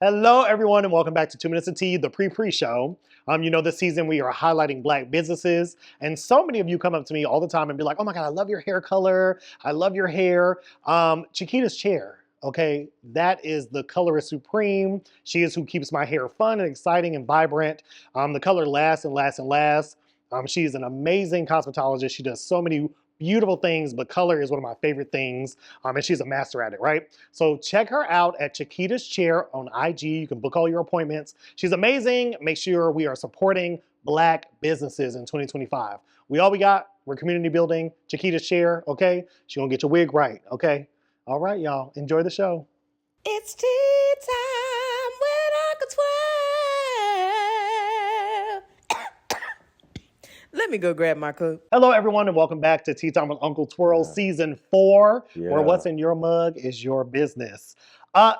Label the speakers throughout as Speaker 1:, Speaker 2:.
Speaker 1: Hello, everyone, and welcome back to 2 Minutes of Tea, the pre-show. This season we are highlighting Black businesses, and so many of you come up to me all the time and be like, "Oh my God, I love your hair color. I love your hair." Chiquita's chair, okay, that is the colorist supreme. She is who keeps my hair fun and exciting and vibrant. The color lasts and lasts and lasts. She's an amazing cosmetologist. She does so many beautiful things, but color is one of my favorite things, and she's a master at it, right? So check her out at Chiquita's Chair on IG. You can book all your appointments. She's amazing. Make sure we are supporting Black businesses in 2025. We got. We're community building. Chiquita's Chair, okay? She's gonna get your wig right, okay? All right, y'all. Enjoy the show.
Speaker 2: It's tea time with Uncle Twirl. Let me go grab my cup.
Speaker 1: Hello, everyone, and welcome back to Tea Time with Uncle Twirl, Season 4, where
Speaker 3: Yeah.
Speaker 1: what's in your mug is your business.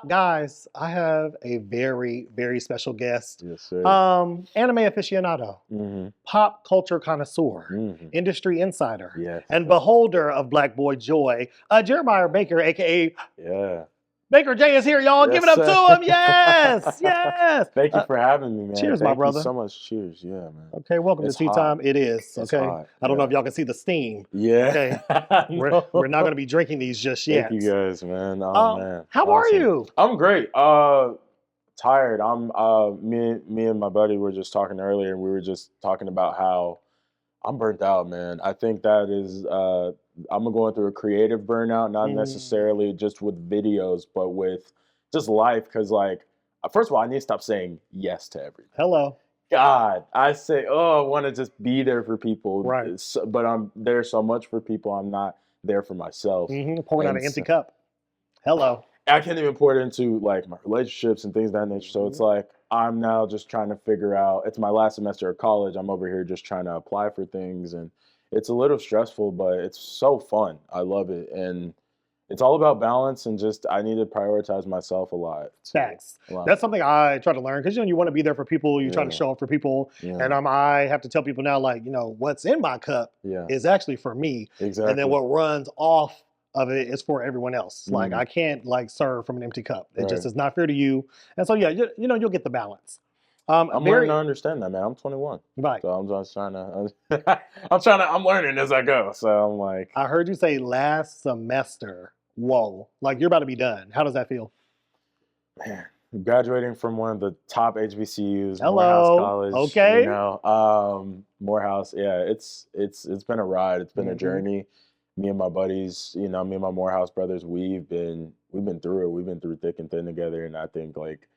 Speaker 1: Guys, I have a very, very special guest.
Speaker 3: Yes, sir.
Speaker 1: Anime aficionado, pop culture connoisseur, industry insider,
Speaker 3: Yes.
Speaker 1: and beholder of Black Boy Joy, Jeremiah Baker, aka
Speaker 3: Yeah.
Speaker 1: Baker J is here, y'all. Give it
Speaker 3: Yes,
Speaker 1: up
Speaker 3: sir.
Speaker 1: to him. Yes, yes.
Speaker 3: Thank you for having me, man.
Speaker 1: Cheers, my
Speaker 3: Thank
Speaker 1: brother.
Speaker 3: you so much. Cheers. Yeah, man.
Speaker 1: Okay, welcome
Speaker 3: It's
Speaker 1: to Tea
Speaker 3: hot.
Speaker 1: Time. It is,
Speaker 3: It's
Speaker 1: okay?
Speaker 3: hot,
Speaker 1: I don't know
Speaker 3: yeah.
Speaker 1: if y'all can see the steam.
Speaker 3: Yeah.
Speaker 1: Okay. We're not going to be drinking these just yet.
Speaker 3: Thank you guys, man. Oh, man.
Speaker 1: How are
Speaker 3: Awesome.
Speaker 1: you?
Speaker 3: I'm great. Tired. I'm me and my buddy were just talking earlier, and we were just talking about how I'm burnt out, man. I think that is I'm going through a creative burnout, not necessarily just with videos, but with just life. Because, like, first of all, I need to stop saying yes to everything.
Speaker 1: Hello.
Speaker 3: God, I say, I want to just be there for people,
Speaker 1: Right.
Speaker 3: But I'm there so much for people, I'm not there for myself.
Speaker 1: Pouring out
Speaker 3: And
Speaker 1: an empty
Speaker 3: so-
Speaker 1: cup. Hello.
Speaker 3: I can't even pour it into like my relationships and things of that nature. So it's like I'm now just trying to figure out. It's my last semester of college. I'm over here just trying to apply for things, and it's a little stressful, but it's so fun. I love it, and it's all about balance. And just I need to prioritize myself a lot.
Speaker 1: Facts.
Speaker 3: A lot.
Speaker 1: That's something I try to learn because you want to be there for people. You try to
Speaker 3: Yeah.
Speaker 1: show up for people,
Speaker 3: Yeah.
Speaker 1: and I have to tell people now, like, what's in my cup
Speaker 3: Yeah,
Speaker 1: is actually for me,
Speaker 3: exactly.
Speaker 1: and then what runs off of it is for everyone else. Like, I can't serve from an empty cup. It just
Speaker 3: Right.
Speaker 1: is not fair to you. And so yeah, you'll get the balance.
Speaker 3: I'm learning to understand that, man. I'm 21,
Speaker 1: right.
Speaker 3: so I'm just trying to. I'm learning as I go. So I'm like,
Speaker 1: I heard you say last semester. Whoa, like you're about to be done. How does that feel?
Speaker 3: man, graduating from one of the top HBCUs,
Speaker 1: Hello.
Speaker 3: Morehouse College.
Speaker 1: Okay.
Speaker 3: Morehouse. Yeah, it's been a ride. It's been a
Speaker 1: Mhm.
Speaker 3: journey. Me and my buddies, me and my Morehouse brothers, we've been through it. We've been through thick and thin together, and I think like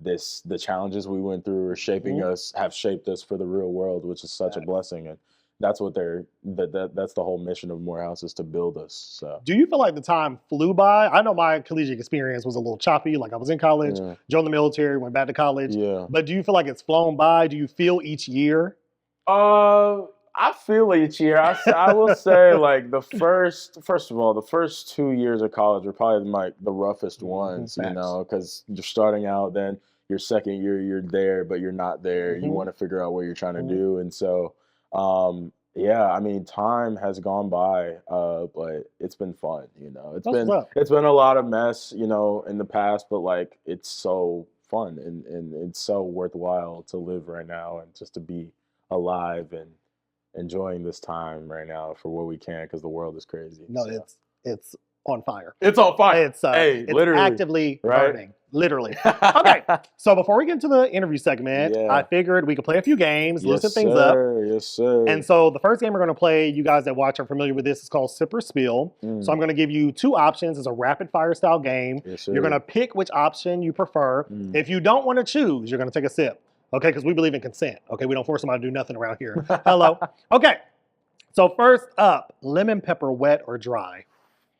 Speaker 3: the challenges we went through are shaping us, have shaped us for the real world, which is such a blessing. And that's what that's the whole mission of Morehouse, is to build us. So
Speaker 1: Do you feel like the time flew by? I know my collegiate experience was a little choppy. Like I was in college,
Speaker 3: yeah.
Speaker 1: joined the military, went back to college.
Speaker 3: Yeah.
Speaker 1: But do you feel like it's flown by? Do you feel each year?
Speaker 3: I feel each year. I will say like first of all, the first 2 years of college were probably the roughest ones,
Speaker 1: Facts.
Speaker 3: because you're starting out, then your second year you're there, but you're not there. You want to figure out what you're trying to do. And so, yeah, I mean, time has gone by, but it's been fun,
Speaker 1: That's what's up.
Speaker 3: it's been a lot of mess, in the past, but like, it's so fun and it's so worthwhile to live right now and just to be alive and enjoying this time right now for what we can, because the world is crazy.
Speaker 1: No,
Speaker 3: so.
Speaker 1: it's on fire.
Speaker 3: It's on fire.
Speaker 1: It's
Speaker 3: literally.
Speaker 1: actively
Speaker 3: Right?
Speaker 1: burning, literally. Okay, so before we get into the interview segment,
Speaker 3: Yeah.
Speaker 1: I figured we could play a few games,
Speaker 3: Yes,
Speaker 1: loosen things up.
Speaker 3: sir. Yes, sir.
Speaker 1: And so the first game we're going to play, you guys that watch are familiar with this, it's called Sip or Spill. So I'm going to give you two options. It's a rapid fire style game.
Speaker 3: Yes, sir.
Speaker 1: You're going to pick which option you prefer. If you don't want to choose, you're going to take a sip. Okay, because we believe in consent. Okay, we don't force somebody to do nothing around here. Hello. Okay, so first up, lemon pepper wet or dry?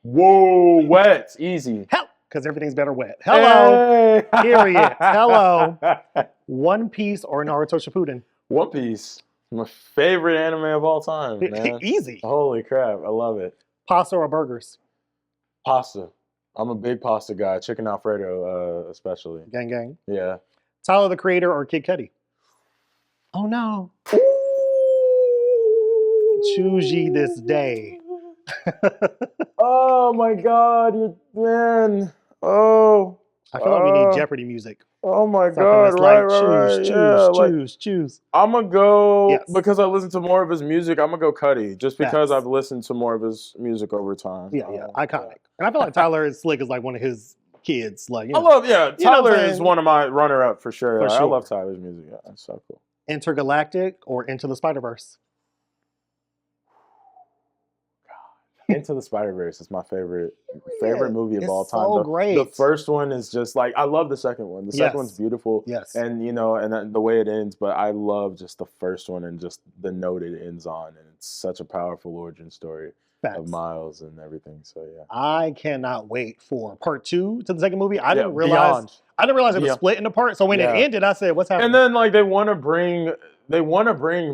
Speaker 3: Whoa, wet, easy.
Speaker 1: Hell, because everything's better wet. Hello.
Speaker 3: Hey.
Speaker 1: Period. Hello. One Piece or Naruto Shippuden?
Speaker 3: One Piece, my favorite anime of all time, man.
Speaker 1: Easy.
Speaker 3: Holy crap, I love it.
Speaker 1: Pasta or burgers?
Speaker 3: Pasta. I'm a big pasta guy. Chicken Alfredo, especially.
Speaker 1: Gang, gang.
Speaker 3: Yeah.
Speaker 1: Tyler the Creator or Kid Cudi? Oh no. Choose ye this day.
Speaker 3: Oh my God, man. Oh.
Speaker 1: I feel like we need Jeopardy music.
Speaker 3: Oh my
Speaker 1: Something
Speaker 3: God!
Speaker 1: that's
Speaker 3: Right,
Speaker 1: like
Speaker 3: right, right. Yeah, like
Speaker 1: choose.
Speaker 3: I'm gonna go
Speaker 1: Yes.
Speaker 3: because I listen to more of his music. I'm gonna go Cuddy just because
Speaker 1: Facts.
Speaker 3: I've listened to more of his music over time.
Speaker 1: Yeah,
Speaker 3: Yeah.
Speaker 1: iconic. And I feel like Tyler is Slick is like one of his kids, like
Speaker 3: I love,
Speaker 1: you know what
Speaker 3: Tyler
Speaker 1: I'm
Speaker 3: is
Speaker 1: saying?
Speaker 3: one of my runner-up for sure.
Speaker 1: For
Speaker 3: Like, I love
Speaker 1: sure.
Speaker 3: Tyler's music. Yeah, it's so cool.
Speaker 1: Intergalactic or Into the Spider Verse?
Speaker 3: Into the Spider-Verse is my favorite
Speaker 1: Yeah,
Speaker 3: movie of all
Speaker 1: it's
Speaker 3: time.
Speaker 1: so
Speaker 3: The
Speaker 1: great.
Speaker 3: first one is just like I love the second one. The second one's
Speaker 1: Yes,
Speaker 3: beautiful,
Speaker 1: yes,
Speaker 3: and the way it ends. But I love just the first one and just the note it ends on, and it's such a powerful origin story of
Speaker 1: facts.
Speaker 3: Miles and everything. So yeah,
Speaker 1: I cannot wait for part two to the second movie. I
Speaker 3: yeah,
Speaker 1: didn't realize
Speaker 3: beyond,
Speaker 1: it was
Speaker 3: beyond,
Speaker 1: split into parts. So when it
Speaker 3: yeah.
Speaker 1: ended, I said, "What's
Speaker 3: And
Speaker 1: happening?"
Speaker 3: then like they want to bring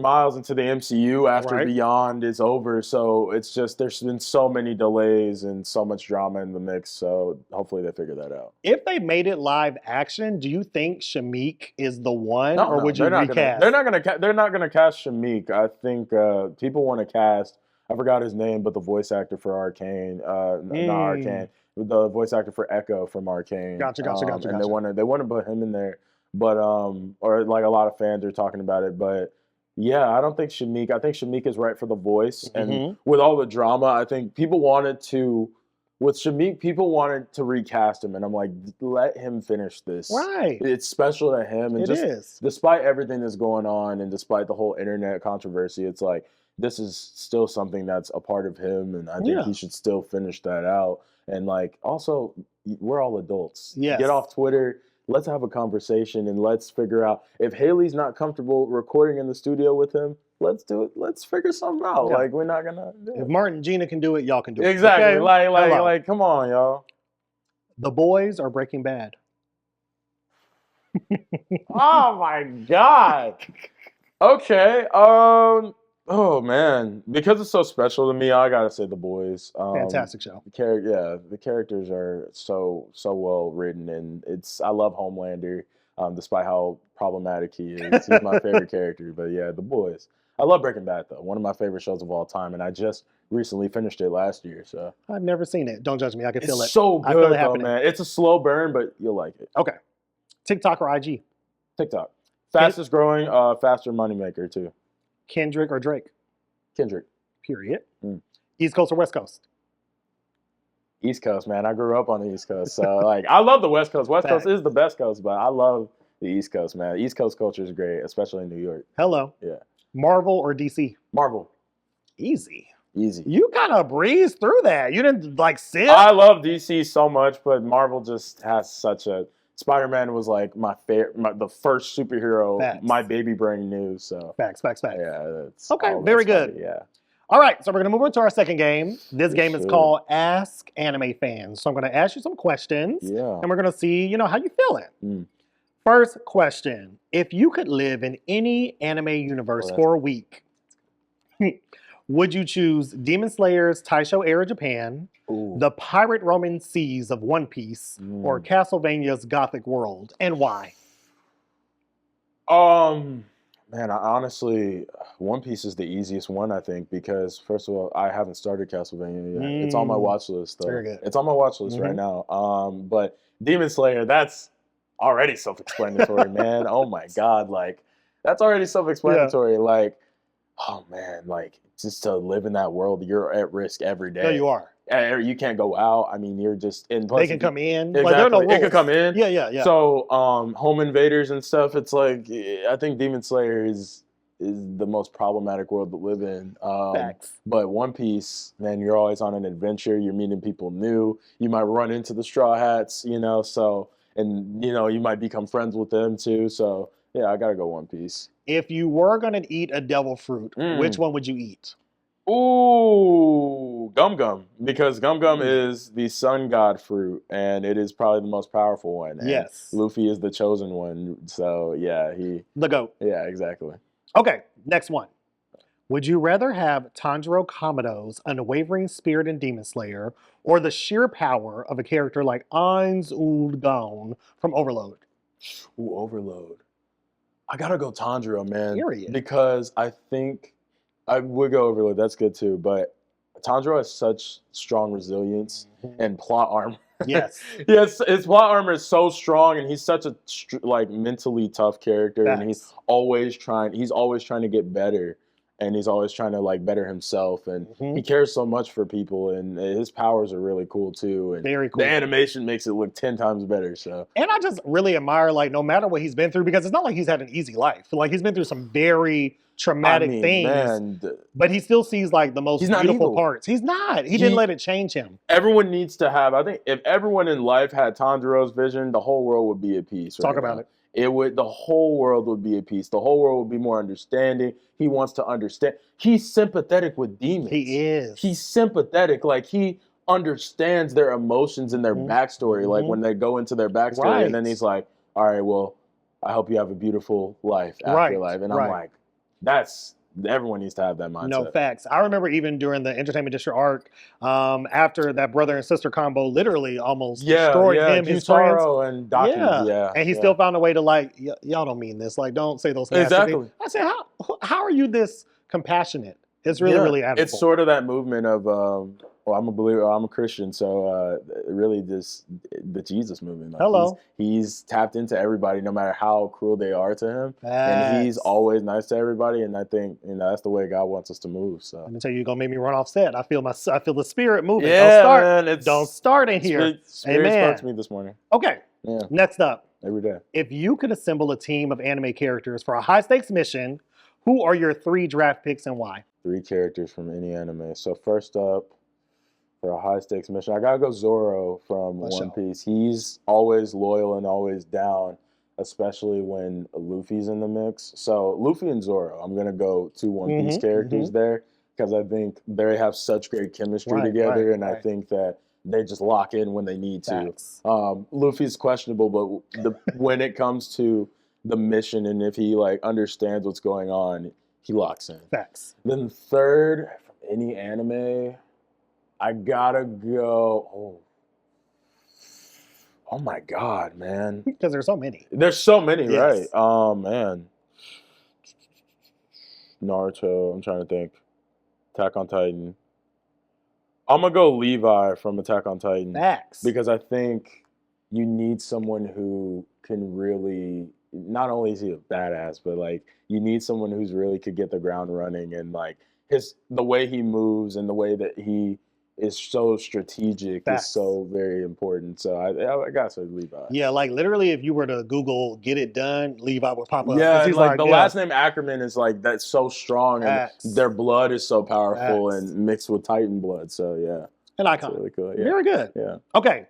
Speaker 3: Miles into the MCU after
Speaker 1: Right?
Speaker 3: Beyond is over. So it's just there's been so many delays and so much drama in the mix. So hopefully they figure that out.
Speaker 1: If they made it live action, do you think Shamik is the one,
Speaker 3: No,
Speaker 1: or
Speaker 3: no,
Speaker 1: would you recast?
Speaker 3: they're not gonna cast Shamik. I think people want to cast. I forgot his name, but the voice actor for Arcane, not Arcane, the voice actor for Echo from Arcane.
Speaker 1: Gotcha.
Speaker 3: And they want to put him in there, but or like a lot of fans are talking about it, but yeah, I don't think Shamik. I think Shamik is right for the voice, and
Speaker 1: Mhm.
Speaker 3: with all the drama, I think people wanted to. With Shamik, people wanted to recast him, and I'm like, let him finish this.
Speaker 1: Right.
Speaker 3: It's special to him, and
Speaker 1: It
Speaker 3: just
Speaker 1: is.
Speaker 3: despite everything that's going on, and despite the whole internet controversy, it's like this is still something that's a part of him, and I think
Speaker 1: Yeah.
Speaker 3: he should still finish that out. And like, also, we're all adults.
Speaker 1: Yes.
Speaker 3: Get off Twitter. Let's have a conversation, and let's figure out if Haley's not comfortable recording in the studio with him. Let's do it. Let's figure something out.
Speaker 1: Yeah.
Speaker 3: Like we're not gonna.
Speaker 1: If Martin and Gina can do it, y'all can do it.
Speaker 3: Exactly.
Speaker 1: Okay? Hello.
Speaker 3: Like, come on, y'all.
Speaker 1: The Boys or Breaking Bad?
Speaker 3: Oh my God. Okay. Oh man, because it's so special to me, I gotta say The Boys.
Speaker 1: Fantastic show.
Speaker 3: The characters are so well written, and I love Homelander, despite how problematic he is. He's my favorite character. But yeah, The Boys. I love Breaking Bad though, one of my favorite shows of all time, and I just recently finished it last year. So
Speaker 1: I've never seen it. Don't judge me. I can feel
Speaker 3: it's
Speaker 1: it.
Speaker 3: so
Speaker 1: I feel
Speaker 3: good
Speaker 1: it
Speaker 3: though,
Speaker 1: happening.
Speaker 3: man. It's a slow burn, but you'll like it.
Speaker 1: Okay. TikTok or IG?
Speaker 3: TikTok, fastest growing, faster moneymaker too.
Speaker 1: Kendrick or Drake?
Speaker 3: Kendrick.
Speaker 1: Period.
Speaker 3: Mm.
Speaker 1: East Coast or West Coast?
Speaker 3: East Coast, man. I grew up on the East Coast. So, like, I love the West Coast. West
Speaker 1: Facts.
Speaker 3: Coast is the best coast, but I love the East Coast, man. East Coast culture is great, especially in New York.
Speaker 1: Hello.
Speaker 3: Yeah.
Speaker 1: Marvel or DC?
Speaker 3: Marvel.
Speaker 1: Easy.
Speaker 3: Easy.
Speaker 1: You kind of breezed through that. You didn't like sit.
Speaker 3: I love DC so much, but Marvel just has such a. Spider-Man was like my favorite, the first superhero
Speaker 1: Facts.
Speaker 3: my baby brain knew. So
Speaker 1: Facts.
Speaker 3: yeah, that's
Speaker 1: Okay,
Speaker 3: all
Speaker 1: very
Speaker 3: that's
Speaker 1: good.
Speaker 3: funny, yeah.
Speaker 1: All right, so we're going to move on to our second game. This game is
Speaker 3: sure.
Speaker 1: called Ask Anime Fans. So I'm going to ask you some questions,
Speaker 3: Yeah.
Speaker 1: and we're going to see, how you feeling.
Speaker 3: Mm.
Speaker 1: First question: if you could live in any anime universe for a week, would you choose Demon Slayer's Taisho era Japan,
Speaker 3: Ooh.
Speaker 1: the pirate Roman seas of One Piece, or Castlevania's Gothic world, and why?
Speaker 3: Man, honestly, One Piece is the easiest one, I think, because first of all, I haven't started Castlevania yet. It's on my watch list, though.
Speaker 1: Very good.
Speaker 3: It's on my watch list right now. But Demon Slayer, that's already self-explanatory, man. Oh my God, like that's already self-explanatory.
Speaker 1: Yeah.
Speaker 3: Like, oh man, like just to live in that world, you're at risk every day.
Speaker 1: No, you are.
Speaker 3: You can't go out. I mean, you're just in.
Speaker 1: They can come in.
Speaker 3: Exactly.
Speaker 1: Like, there are no
Speaker 3: It can
Speaker 1: rules.
Speaker 3: come in.
Speaker 1: Yeah.
Speaker 3: So, home invaders and stuff. It's like I think Demon Slayer is the most problematic world to live in.
Speaker 1: Facts.
Speaker 3: But One Piece, man, you're always on an adventure. You're meeting people new. You might run into the Straw Hats, So, and you might become friends with them too. So, yeah, I gotta go One Piece.
Speaker 1: If you were gonna eat a devil fruit, which one would you eat?
Speaker 3: Ooh, Gum Gum, because Gum Gum is the sun god fruit, and it is probably the most powerful one. And
Speaker 1: Yes.
Speaker 3: Luffy is the chosen one, so yeah,
Speaker 1: the GOAT.
Speaker 3: Yeah, exactly.
Speaker 1: Okay, next one. Would you rather have Tanjiro Kamado's unwavering spirit in Demon Slayer, or the sheer power of a character like Ainz Oold Gone from Overload?
Speaker 3: Ooh, Overload. I gotta go Tanjiro, man.
Speaker 1: Period.
Speaker 3: Because I think I would go Overload. That's good too. But Tanjiro has such strong resilience and plot armor
Speaker 1: Yes.
Speaker 3: Yes, his plot armor is so strong, and he's such a like mentally tough character, and
Speaker 1: Facts.
Speaker 3: he's always trying to get better, and he's always trying to like better himself, and
Speaker 1: Mhm.
Speaker 3: he cares so much for people, and his powers are really cool too, and
Speaker 1: Very cool.
Speaker 3: the animation makes it look 10 times better. So
Speaker 1: And I just really admire, like, no matter what he's been through, because it's not like he's had an easy life. Like, he's been through some very
Speaker 3: I
Speaker 1: traumatic
Speaker 3: mean,
Speaker 1: things,
Speaker 3: man,
Speaker 1: but he still sees like the most
Speaker 3: he's not
Speaker 1: beautiful
Speaker 3: evil.
Speaker 1: parts. He's not. He didn't let it change him.
Speaker 3: Everyone needs to have. I think if everyone in life had Tanjiro's vision, the whole world would be at peace.
Speaker 1: Talk
Speaker 3: right
Speaker 1: about
Speaker 3: now.
Speaker 1: it.
Speaker 3: It would. The whole world would be at peace. The whole world would be more understanding. He wants to understand. He's sympathetic with demons.
Speaker 1: He is.
Speaker 3: He's sympathetic. Like he understands their emotions and their backstory. Like when they go into their backstory, and then he's like, "All right, well, I hope you have a beautiful life, afterlife." And I'm like, everyone needs to have that mindset.
Speaker 1: No, facts. I remember even during the Entertainment District arc, after that brother and sister combo literally almost destroyed him, his friends.
Speaker 3: Gyutaro and Daki.
Speaker 1: And he still found a way to like, y'all don't mean this. Like, don't say those nasty things. I said, how are you this compassionate? It's really, really admirable.
Speaker 3: It's sort of that movement of, well, I'm a believer, I'm a Christian, so really the Jesus movement. Like
Speaker 1: Hello.
Speaker 3: He's tapped into everybody, no matter how cruel they are to him, and he's always nice to everybody. And I think that's the way God wants us to move. So
Speaker 1: let me tell you, you're gonna make me run off set. I feel the spirit moving.
Speaker 3: Yeah,
Speaker 1: don't start.
Speaker 3: Man,
Speaker 1: don't start in here.
Speaker 3: Spirit spoke to me this morning.
Speaker 1: Okay.
Speaker 3: Yeah.
Speaker 1: Next up.
Speaker 3: Every day.
Speaker 1: If you could assemble a team of anime characters for a high stakes mission, who are your 3 draft picks and why?
Speaker 3: 3 characters from any anime. So first up, for a high stakes mission, I gotta go Zoro from One Piece. He's always loyal and always down, especially when Luffy's in the mix. So Luffy and Zoro, I'm gonna go 2 One Piece characters there, because I think they have such great chemistry together, and I think that they just lock in when they need to. Luffy's questionable, but when it comes to the mission and if he like understands what's going on, he locks in.
Speaker 1: Facts.
Speaker 3: Then third, from any anime, I gotta go. Oh my God, man!
Speaker 1: Because there's so many.
Speaker 3: There's so many, right? Oh man, Naruto. I'm trying to think. Attack on Titan. I'm gonna go Levi from Attack on Titan.
Speaker 1: Facts.
Speaker 3: Because I think you need someone who can really. Not only is he a badass, but like you need someone who's really could get the ground running, and like the way he moves and the way that he is so strategic is so very important. So I gotta say Levi.
Speaker 1: Yeah, like literally, if you were to Google "get it done," Levi would pop up.
Speaker 3: Yeah, he's like the last name Ackerman is like that's so strong, and their blood is so powerful and mixed with Titan blood. So yeah,
Speaker 1: an icon.
Speaker 3: Really cool.
Speaker 1: Yeah. Very good.
Speaker 3: Yeah.
Speaker 1: Okay.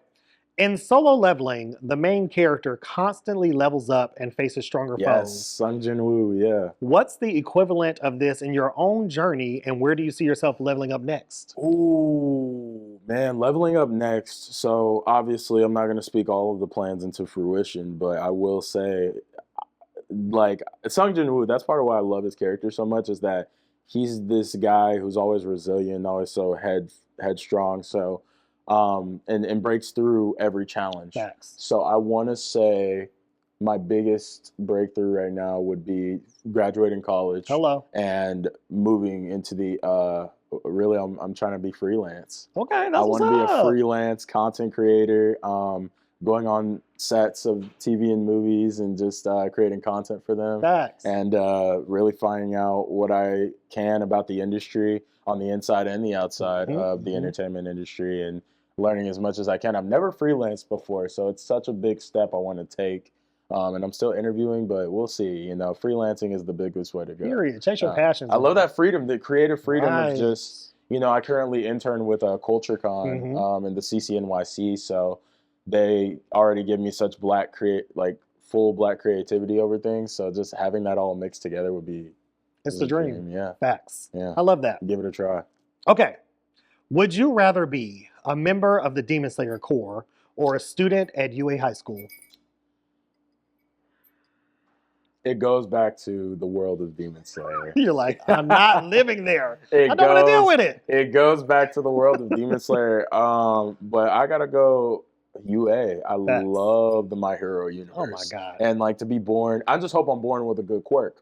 Speaker 1: In Solo Leveling, the main character constantly levels up and faces stronger foes.
Speaker 3: Sung Jin-woo, yeah.
Speaker 1: What's the equivalent of this in your own journey, and where do you see yourself leveling up next?
Speaker 3: Ooh, man, leveling up next. So obviously I'm not going to speak all of the plans into fruition, but I will say, like, Sung Jin-woo, that's part of why I love his character so much, is that he's this guy who's always resilient, always so headstrong. So and breaks through every challenge.
Speaker 1: Facts.
Speaker 3: So I want to say my biggest breakthrough right now would be graduating college. And moving into the really I'm trying to be freelance.
Speaker 1: Okay, that's
Speaker 3: I want to be a freelance content creator, going on sets of TV and movies and just creating content for them.
Speaker 1: Facts.
Speaker 3: And really finding out what I can about the industry on the inside and the outside of the entertainment industry, and learning as much as I can. I've never freelanced before, so it's such a big step I want to take. And I'm still interviewing, but we'll see. You know, freelancing is the biggest way to go.
Speaker 1: Period. Chase your passions.
Speaker 3: I love that freedom, the creative freedom of just, you know, I currently intern with CultureCon in the CCNYC, so they already give me such full black creativity over things. So just having that all mixed together would be
Speaker 1: it's the dream.
Speaker 3: Yeah.
Speaker 1: Facts.
Speaker 3: Yeah.
Speaker 1: I love that.
Speaker 3: Give it a try.
Speaker 1: Okay. Would you rather be a member of the Demon Slayer Corps or a student at UA High School?
Speaker 3: It goes back to the world of Demon Slayer.
Speaker 1: You're like, I'm not living there. I don't want to deal with it.
Speaker 3: It goes back to the world of Demon Slayer. But I gotta go UA. I love the My Hero universe.
Speaker 1: Oh my God.
Speaker 3: And like to be born, I just hope I'm born with a good quirk.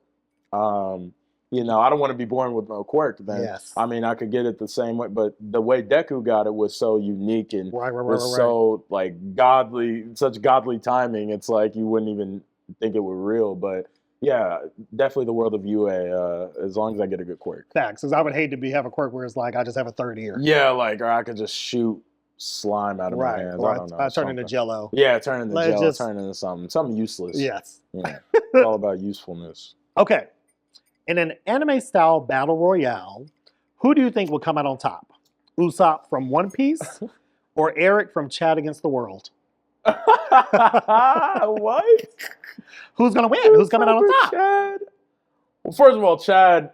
Speaker 3: You know, I don't want to be born with no quirk. Then
Speaker 1: Yes.
Speaker 3: I mean, I could get it the same way, but the way Deku got it was so unique and
Speaker 1: Right.
Speaker 3: was so like godly, such godly timing. It's like you wouldn't even think it were real. But yeah, definitely the world of UA. As long as I get a good quirk.
Speaker 1: Facts, because I would hate to have a quirk where it's like I just have a third ear.
Speaker 3: Yeah, like or I could just shoot slime out of my hands.
Speaker 1: Or
Speaker 3: I don't know.
Speaker 1: I turn into Jello.
Speaker 3: Yeah, turn into
Speaker 1: Let's
Speaker 3: Jello,
Speaker 1: just-
Speaker 3: turn into something useless.
Speaker 1: Yes.
Speaker 3: Yeah, it's all about usefulness.
Speaker 1: Okay. In an anime-style battle royale, who do you think will come out on top? Usopp from One Piece or Eric from Chad Against the World?
Speaker 3: What?
Speaker 1: Who's gonna win? Who's coming out on top?
Speaker 3: Chad? Well, first of all, Chad.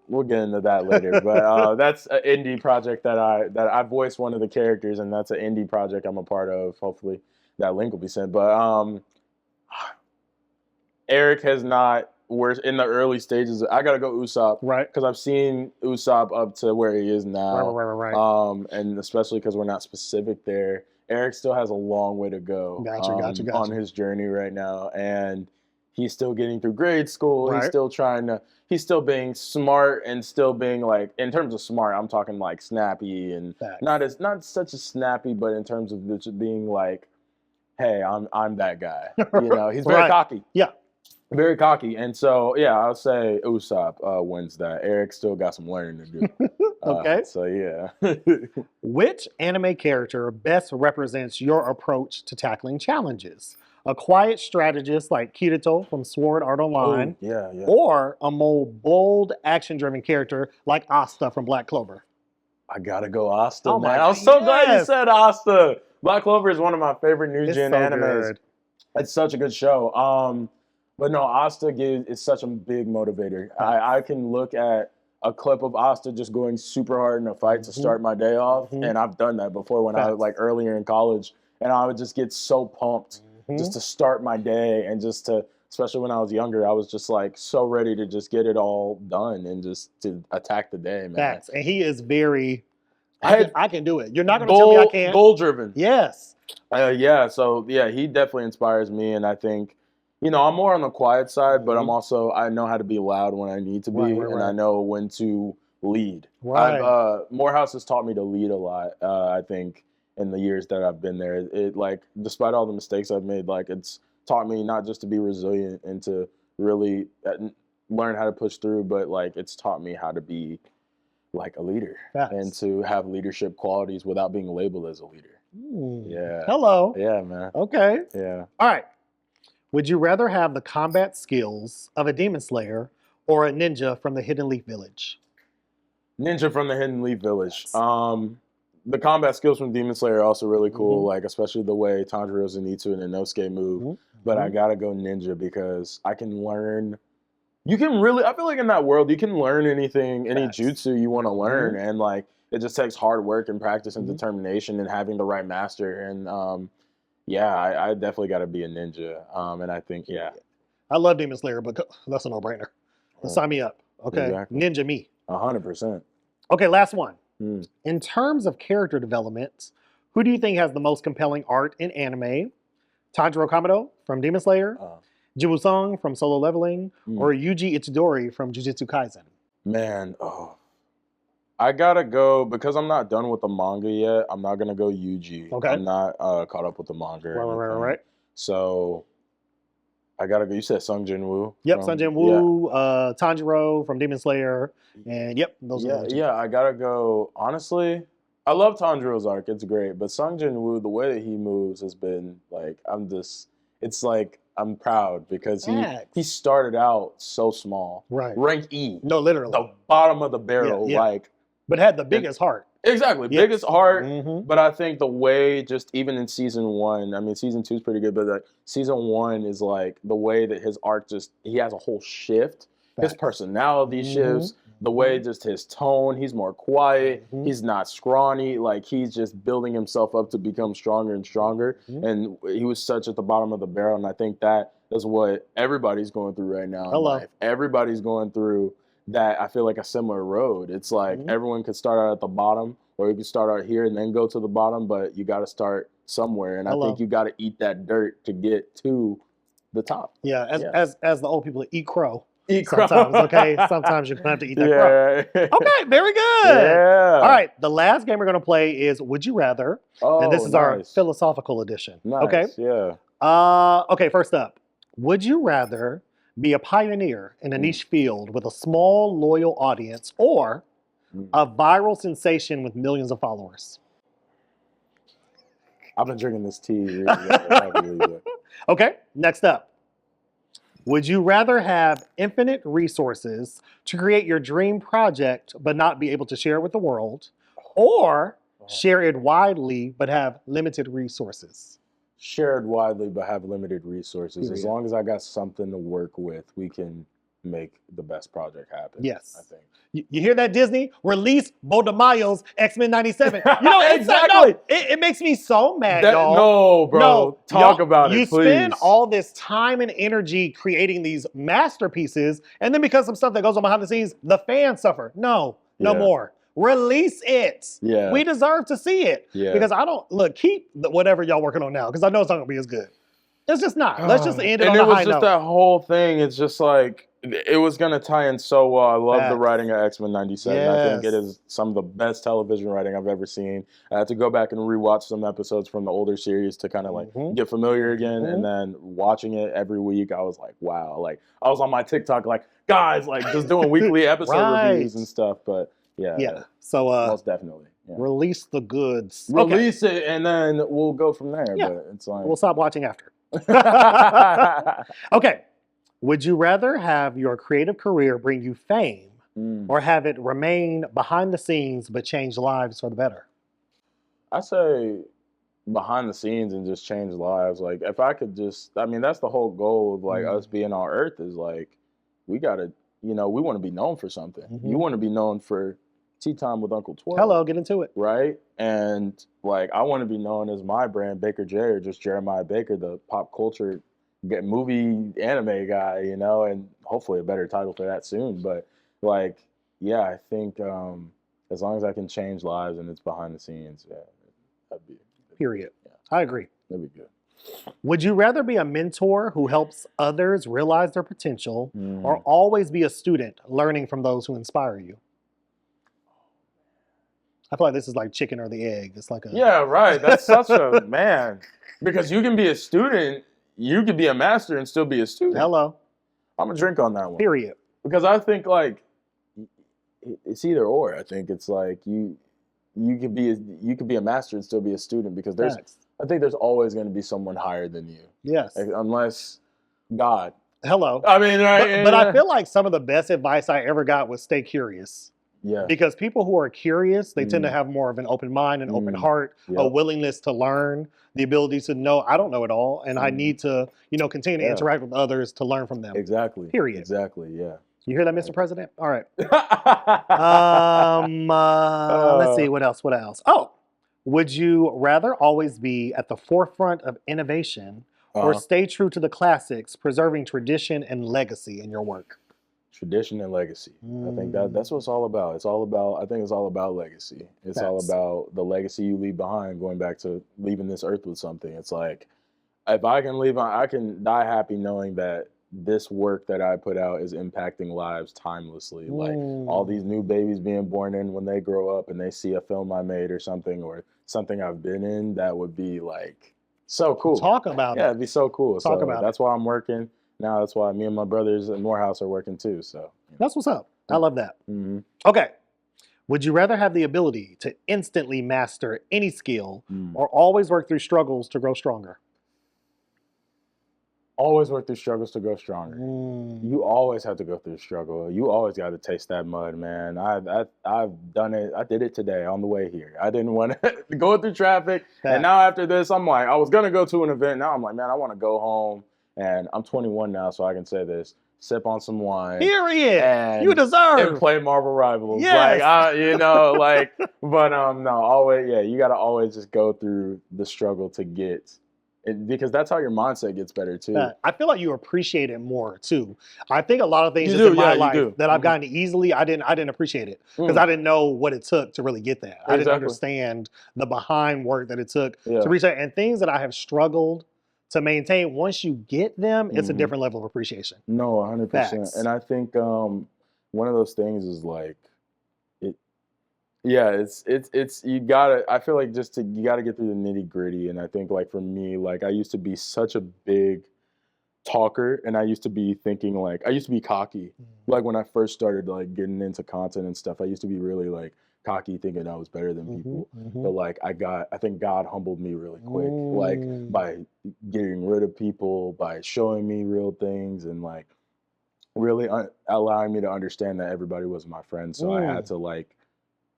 Speaker 3: We'll get into that later, but that's an indie project that I voiced one of the characters, and that's an indie project I'm a part of. Hopefully, that link will be sent. But Eric has not. We're in the early stages. I gotta go Usopp,
Speaker 1: Right.
Speaker 3: because I've seen Usopp up to where he is now.
Speaker 1: Right.
Speaker 3: And especially because we're not specific there. Eric still has a long way to go.
Speaker 1: Gotcha.
Speaker 3: On his journey right now, and he's still getting through grade school.
Speaker 1: Right.
Speaker 3: He's still being smart and still being like, in terms of smart, I'm talking like snappy and
Speaker 1: Facts.
Speaker 3: not such a snappy, but in terms of just being like, hey, I'm that guy. You know, he's very
Speaker 1: Right.
Speaker 3: cocky.
Speaker 1: Yeah.
Speaker 3: Very cocky. And so, yeah, I'll say Usopp wins that. Eric still got some learning to do.
Speaker 1: Okay.
Speaker 3: So, yeah.
Speaker 1: Which anime character best represents your approach to tackling challenges? A quiet strategist like Kirito from Sword Art Online,
Speaker 3: Yeah.
Speaker 1: or a more bold, action-driven character like Asta from Black Clover?
Speaker 3: I gotta go Asta,
Speaker 1: Oh
Speaker 3: man.
Speaker 1: my
Speaker 3: I was so glad you
Speaker 1: yes.
Speaker 3: said Asta. Black Clover is one of my favorite new
Speaker 1: It's
Speaker 3: gen
Speaker 1: so
Speaker 3: animes.
Speaker 1: good.
Speaker 3: It's such a good show. But no, Asta is such a big motivator. I can look at a clip of Asta just going super hard in a fight to start my day off, and I've done that before when I was like earlier in college, and I would just get so pumped just to start my day and just to, especially when I was younger, I was just like so ready to just get it all done and just to attack the day, man.
Speaker 1: Facts. And he is very, I can do it. You're not going to tell me I can't.
Speaker 3: Goal driven.
Speaker 1: Yes.
Speaker 3: Yeah. So yeah, he definitely inspires me, and I think, you know, I'm more on the quiet side, but I know how to be loud when I need to be, and I know when to lead.
Speaker 1: Right.
Speaker 3: Morehouse has taught me to lead a lot. I think in the years that I've been there, it like, despite all the mistakes I've made, like it's taught me not just to be resilient and to really learn how to push through, but like it's taught me how to be like a leader and to have leadership qualities without being labeled as a leader. Yeah.
Speaker 1: Hello.
Speaker 3: Yeah, man.
Speaker 1: Okay.
Speaker 3: Yeah.
Speaker 1: All right. Would you rather have the combat skills of a demon slayer or a ninja from the Hidden Leaf Village?
Speaker 3: Ninja from the Hidden Leaf Village. The combat skills from Demon Slayer are also really cool, like especially the way Tanjiro, Zenitsu, and Inosuke move. But I gotta go ninja because I can learn. You can really, I feel like in that world, you can learn anything, any jutsu you want to learn, and like it just takes hard work and practice and determination and having the right master. And yeah, I definitely got to be a ninja. And I think, yeah.
Speaker 1: I love Demon Slayer, but that's a no-brainer. Sign me up. Okay.
Speaker 3: Exactly.
Speaker 1: Ninja me.
Speaker 3: 100%.
Speaker 1: Okay, last one. In terms of character development, who do you think has the most compelling art in anime? Tanjiro Kamado from Demon Slayer, Jibusong from Solo Leveling, or Yuji Itadori from Jujutsu Kaisen?
Speaker 3: Man, I gotta go, because I'm not done with the manga yet. I'm not gonna go Yuji.
Speaker 1: Okay.
Speaker 3: I'm not caught up with the manga.
Speaker 1: Right.
Speaker 3: So I gotta go. You said Sung Jin Woo.
Speaker 1: Yep, Sung Jin Woo, Tanjiro from Demon Slayer, and yep, those are the two.
Speaker 3: Yeah, I gotta go. Honestly, I love Tanjiro's arc. It's great, but Sung Jin Woo, the way that he moves has been like, it's like I'm proud because he started out so small.
Speaker 1: Right.
Speaker 3: Rank E.
Speaker 1: No, literally.
Speaker 3: The bottom of the barrel, like.
Speaker 1: But had the biggest heart.
Speaker 3: Exactly, biggest heart.
Speaker 1: Mm-hmm.
Speaker 3: But I think the way, just even in season 1, I mean, season 2 is pretty good, but like season 1 is like the way that his arc he has a whole shift. His personality shifts. The way just his tone, he's more quiet. He's not scrawny. Like he's just building himself up to become stronger and stronger. And he was such at the bottom of the barrel. And I think that is what everybody's going through right now in life. Everybody's going through that. I feel like a similar road. It's like everyone could start out at the bottom, or you could start out here and then go to the bottom, but you got to start somewhere. And I think you got to eat that dirt to get to the top.
Speaker 1: Yeah, as the old people eat crow.
Speaker 3: Eat
Speaker 1: sometimes,
Speaker 3: crow.
Speaker 1: okay? Sometimes you're gonna have to eat that crow.
Speaker 3: Yeah.
Speaker 1: Okay, very good.
Speaker 3: Yeah.
Speaker 1: All right, the last game we're gonna play is Would You Rather? And this
Speaker 3: Oh,
Speaker 1: is our
Speaker 3: nice.
Speaker 1: philosophical edition. Okay.
Speaker 3: Nice. Yeah.
Speaker 1: Okay, first up. Would you rather be a pioneer in a niche field with a small, loyal audience or a viral sensation with millions of followers?
Speaker 3: I've been drinking this tea really heavily. But
Speaker 1: Okay, next up. Would you rather have infinite resources to create your dream project but not be able to share it with the world, or share it widely but have limited resources?
Speaker 3: shared widely, but have limited resources. As
Speaker 1: Period.
Speaker 3: long as I got something to work with, we can make the best project happen.
Speaker 1: Yes.
Speaker 3: I think.
Speaker 1: You hear that, Disney? Release Bodemayo's X-Men 97. You know,
Speaker 3: Exactly.
Speaker 1: It makes me so mad, y'all.
Speaker 3: No, bro. Talk about it,
Speaker 1: You
Speaker 3: please.
Speaker 1: spend all this time and energy creating these masterpieces, and then because of stuff that goes on behind the scenes, the fans suffer. No
Speaker 3: Yeah.
Speaker 1: more. Release it.
Speaker 3: Yeah.
Speaker 1: We deserve to see it.
Speaker 3: Yeah.
Speaker 1: Because keep whatever y'all working on now, because I know it's not gonna be as good. It's just not. Let's just end it on a high note.
Speaker 3: And it was just that whole thing. It's just like, it was going to tie in so well. I love the writing of X-Men 97. I think it is some of the best television writing I've ever seen. I had to go back and rewatch some episodes from the older series to kind of like get familiar again. And then watching it every week, I was like, wow. Like, I was on my TikTok like, guys, like just doing weekly episode reviews and stuff. But yeah.
Speaker 1: So
Speaker 3: most definitely. Yeah.
Speaker 1: Release the goods.
Speaker 3: Release it, and then we'll go from there.
Speaker 1: Yeah.
Speaker 3: But it's like,
Speaker 1: we'll stop watching after. Okay. Would you rather have your creative career bring you fame or have it remain behind the scenes but change lives for the better?
Speaker 3: I say behind the scenes and just change lives. Like, if I could just, I mean, that's the whole goal of like us being on Earth is like, we gotta, we want to be known for something. You want to be known for Tea Time with Uncle 12.
Speaker 1: Hello, get into it.
Speaker 3: Right? And like, I want to be known as my brand, Baker J, or just Jeremiah Baker, the pop culture movie anime guy, and hopefully a better title for that soon. But like, yeah, I think as long as I can change lives and it's behind the scenes, that'd be
Speaker 1: Period.
Speaker 3: Yeah.
Speaker 1: I agree.
Speaker 3: That'd be good.
Speaker 1: Would you rather be a mentor who helps others realize their potential or always be a student learning from those who inspire you? I feel like this is like chicken or the egg. It's like a...
Speaker 3: Yeah, right. That's such a, man. Because you can be a student, you could be a master and still be a student.
Speaker 1: Hello.
Speaker 3: I'm going to drink on that one.
Speaker 1: Period.
Speaker 3: Because I think like, it's either or. I think it's like you could be a master and still be a student because I think there's always going to be someone higher than you.
Speaker 1: Yes.
Speaker 3: Like, unless God.
Speaker 1: Hello.
Speaker 3: I mean, right.
Speaker 1: But I feel like some of the best advice I ever got was stay curious.
Speaker 3: Yeah.
Speaker 1: Because people who are curious, they tend to have more of an open mind, an open heart, a willingness to learn, the ability to know I don't know it all, and I need to, continue to interact with others to learn from them.
Speaker 3: Exactly.
Speaker 1: Period.
Speaker 3: Exactly. Yeah.
Speaker 1: You hear that, Mr. President? All right. Let's see, what else? Oh, would you rather always be at the forefront of innovation or stay true to the classics, preserving tradition and legacy in your work?
Speaker 3: Tradition and legacy. I think that's what it's all about. I think it's all about legacy. It's all about the legacy you leave behind, going back to leaving this earth with something. It's like, if I can die happy knowing that this work that I put out is impacting lives timelessly. Like all these new babies being born in, when they grow up and they see a film I made or something I've been in, that would be like so cool.
Speaker 1: Talk about it.
Speaker 3: Yeah, it'd be so cool.
Speaker 1: Talk about it.
Speaker 3: That's why I'm working. Now that's why me and my brothers at Morehouse are working too. So
Speaker 1: that's what's up. I love that. Okay. Would you rather have the ability to instantly master any skill or always work through struggles to grow stronger?
Speaker 3: Always work through struggles to grow stronger. You always have to go through struggle. You always got to taste that mud, man. I've done it. I did it today on the way here. I didn't want to go through traffic. And now after this, I'm like, I was going to go to an event. Now I'm like, man, I want to go home. And I'm 21 now, so I can say this. Sip on some wine.
Speaker 1: Period.
Speaker 3: And,
Speaker 1: you deserve.
Speaker 3: And play Marvel Rivals.
Speaker 1: Yes.
Speaker 3: But no, always, you got to always just go through the struggle to get it, because that's how your mindset gets better too.
Speaker 1: I feel like you appreciate it more too. I think a lot of things in my life that I've gotten easily, I didn't appreciate it because I didn't know what it took to really get that. I didn't understand the behind work that it took to reach that, and things that I have struggled to maintain. Once you get them, it's a
Speaker 3: Mhm.
Speaker 1: different level of appreciation.
Speaker 3: No, 100%.
Speaker 1: Facts.
Speaker 3: And I think one of those things is like it. Yeah, it's you gotta. I feel like you gotta get through the nitty gritty. And I think like for me, like I used to be such a big talker, and I used to be thinking like I used to be cocky. Like when I first started like getting into content and stuff, I used to be really like cocky, thinking I was better than people. But like I think God humbled me really quick, like by getting rid of people, by showing me real things, and like really allowing me to understand that everybody was my friend. So I had to like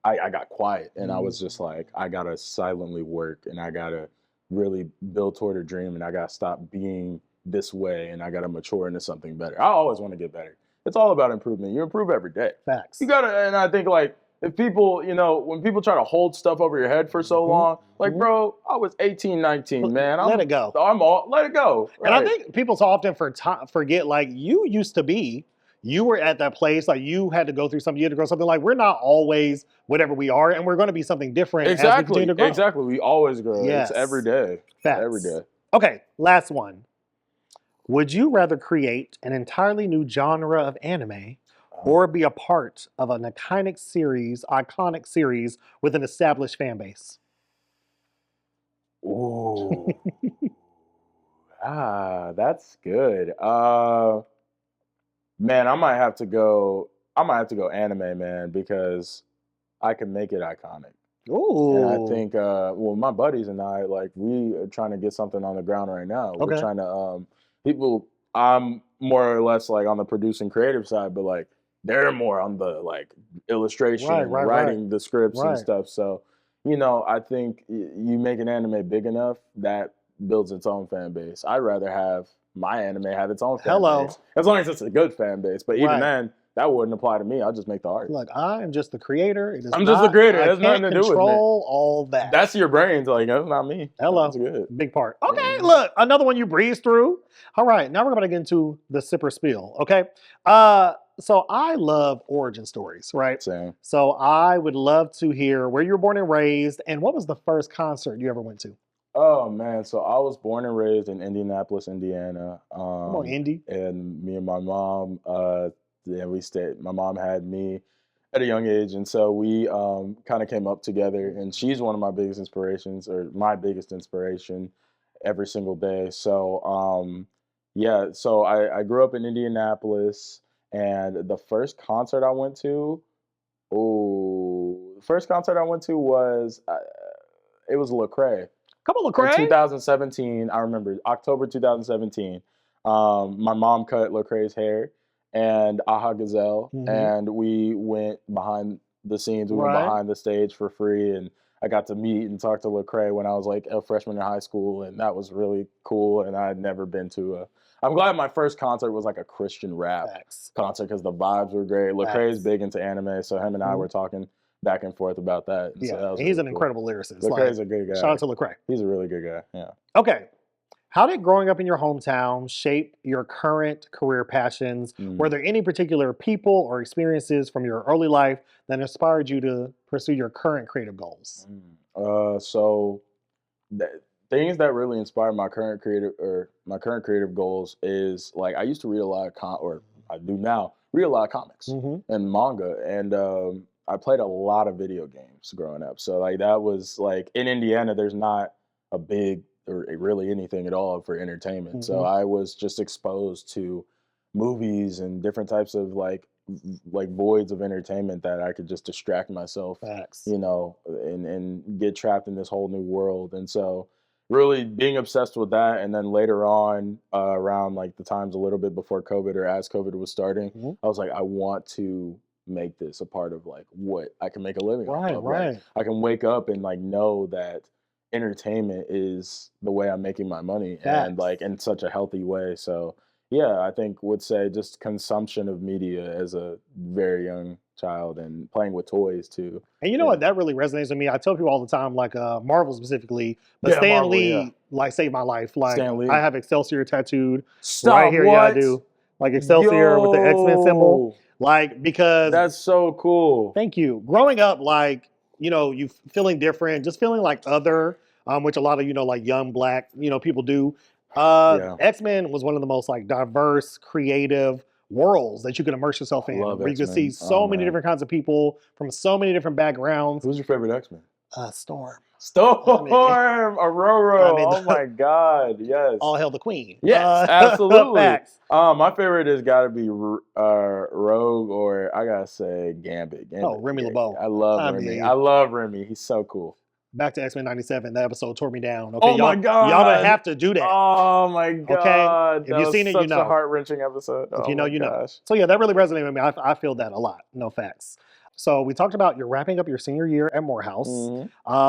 Speaker 3: I got quiet, and I was just like, I gotta silently work, and I gotta really build toward a dream, and I gotta stop being this way, and I gotta mature into something better. I always want to get better. It's all about improvement. You improve every day.
Speaker 1: Facts.
Speaker 3: You gotta, and I think like if people, when people try to hold stuff over your head for so long, like bro, I was 18, 19, man.
Speaker 1: Let it go.
Speaker 3: Let it go.
Speaker 1: And I
Speaker 3: Right.
Speaker 1: think people so often forget, like, you were at that place, like you had to go through something, you had to grow something. Like, we're not always whatever we are, and we're going to be something different as we continue to grow.
Speaker 3: Exactly. We always grow.
Speaker 1: Yes.
Speaker 3: It's every day.
Speaker 1: Facts.
Speaker 3: Every day.
Speaker 1: Okay, last one. Would you rather create an entirely new genre of anime or be a part of an iconic series with an established fan base?
Speaker 3: Ooh. That's good. Man, I might have to go anime, man, because I can make it iconic.
Speaker 1: Ooh.
Speaker 3: And I think my buddies and I, like, we are trying to get something on the ground right now. We're
Speaker 1: Okay.
Speaker 3: trying to I'm more or less like on the producing creative side, but like they're more on the like illustration,
Speaker 1: Right.
Speaker 3: writing the scripts and
Speaker 1: Right.
Speaker 3: stuff. So, I think you make an anime big enough that builds its own fan base. I'd rather have my anime have its own fan base, as long as it's a good fan base. But even
Speaker 1: Right.
Speaker 3: then, that wouldn't apply to me. I'll just make the art.
Speaker 1: Look, I am just the creator. It is
Speaker 3: I'm just the creator.
Speaker 1: I
Speaker 3: It has nothing
Speaker 1: can't
Speaker 3: to do with me.
Speaker 1: control all that.
Speaker 3: That's your brains. Like, that's not me.
Speaker 1: Hello.
Speaker 3: That's good.
Speaker 1: Big part. Okay, look, another one you breezed through. All right, now we're going to get into the sipper spiel, okay? So I love origin stories, right?
Speaker 3: Same.
Speaker 1: So I would love to hear where you were born and raised, and what was the first concert you ever went to?
Speaker 3: Oh man, so I was born and raised in Indianapolis, Indiana.
Speaker 1: Come on, Indy.
Speaker 3: And me and my mom, my mom had me at a young age, and so we kind of came up together. And she's one of my biggest inspirations, or my biggest inspiration, every single day. So so I grew up in Indianapolis, and the first concert I went to, was it was Lecrae.
Speaker 1: Come on,
Speaker 3: In
Speaker 1: Lecrae.
Speaker 3: 2017, I remember October 2017. My mom cut Lecrae's hair and Aha Gazelle, and we went behind the scenes. We went behind the stage for free, and I got to meet and talk to Lecrae when I was like a freshman in high school, and that was really cool. And I had never been to I'm glad my first concert was like a Christian rap concert because the vibes were great. Lecrae's big into anime, so him and I were talking back and forth about that. And so that was
Speaker 1: he's
Speaker 3: really
Speaker 1: an
Speaker 3: cool.
Speaker 1: incredible lyricist.
Speaker 3: Lecrae's a good guy.
Speaker 1: Shout out to Lecrae.
Speaker 3: He's a really good guy. Yeah.
Speaker 1: Okay. How did growing up in your hometown shape your current career passions? Were there any particular people or experiences from your early life that inspired you to pursue your current creative goals?
Speaker 3: So things that really inspired my current creative goals is like I used to read a lot of I do now read a lot of comics and manga, and I played a lot of video games growing up. So like that was like in Indiana, there's not a big or really anything at all for entertainment. So I was just exposed to movies and different types of like voids of entertainment that I could just distract myself, and get trapped in this whole new world. And so really being obsessed with that. And then later on, around like the times a little bit before COVID or as COVID was starting, I was like, I want to make this a part of like what I can make a living off of. Right. I can wake up and like know that entertainment is the way I'm making my money and like in such a healthy way. So yeah, I think would say just consumption of media as a very young child and playing with toys too.
Speaker 1: And you know what, that really resonates with me. I tell people all the time, like Marvel specifically, but Stan
Speaker 3: Marvel,
Speaker 1: Lee like saved my life. Like
Speaker 3: Stan Lee.
Speaker 1: I have Excelsior tattooed
Speaker 3: right
Speaker 1: here. Yeah, I do. Like Excelsior with the X-Men symbol. Like because
Speaker 3: that's so cool.
Speaker 1: Thank you. Growing up, like you feeling different, just feeling like other, which a lot of like young black people do.
Speaker 3: Yeah.
Speaker 1: X-Men was one of the most like diverse, creative worlds that you could immerse yourself
Speaker 3: I
Speaker 1: in,
Speaker 3: love
Speaker 1: where you could see
Speaker 3: X-Men. Oh,
Speaker 1: so many
Speaker 3: man.
Speaker 1: different kinds of people from so many different backgrounds.
Speaker 3: Who's your favorite X-Men?
Speaker 1: Storm.
Speaker 3: Storm,
Speaker 1: I
Speaker 3: Aurora.
Speaker 1: mean,
Speaker 3: Oh my God, yes,
Speaker 1: all hail the queen.
Speaker 3: yes, absolutely.
Speaker 1: Facts.
Speaker 3: My favorite has got to be Rogue, or I gotta say Gambit.
Speaker 1: Oh,
Speaker 3: Gambit,
Speaker 1: Remy
Speaker 3: great.
Speaker 1: LeBeau.
Speaker 3: I love
Speaker 1: I
Speaker 3: Remy.
Speaker 1: mean,
Speaker 3: I love Remy. He's so cool.
Speaker 1: back to X-Men 97. That episode tore me down. Okay,
Speaker 3: Oh my
Speaker 1: y'all don't
Speaker 3: God.
Speaker 1: have to do that.
Speaker 3: Oh my
Speaker 1: Okay?
Speaker 3: God.
Speaker 1: If
Speaker 3: That
Speaker 1: you've
Speaker 3: was
Speaker 1: seen it, you
Speaker 3: such a
Speaker 1: know.
Speaker 3: heart-wrenching episode.
Speaker 1: If
Speaker 3: Oh
Speaker 1: you know,
Speaker 3: my
Speaker 1: you know.
Speaker 3: gosh.
Speaker 1: So yeah, that really resonated with me. I feel that a lot. No facts. So we talked about you're wrapping up your senior year at Morehouse.
Speaker 3: Mhm.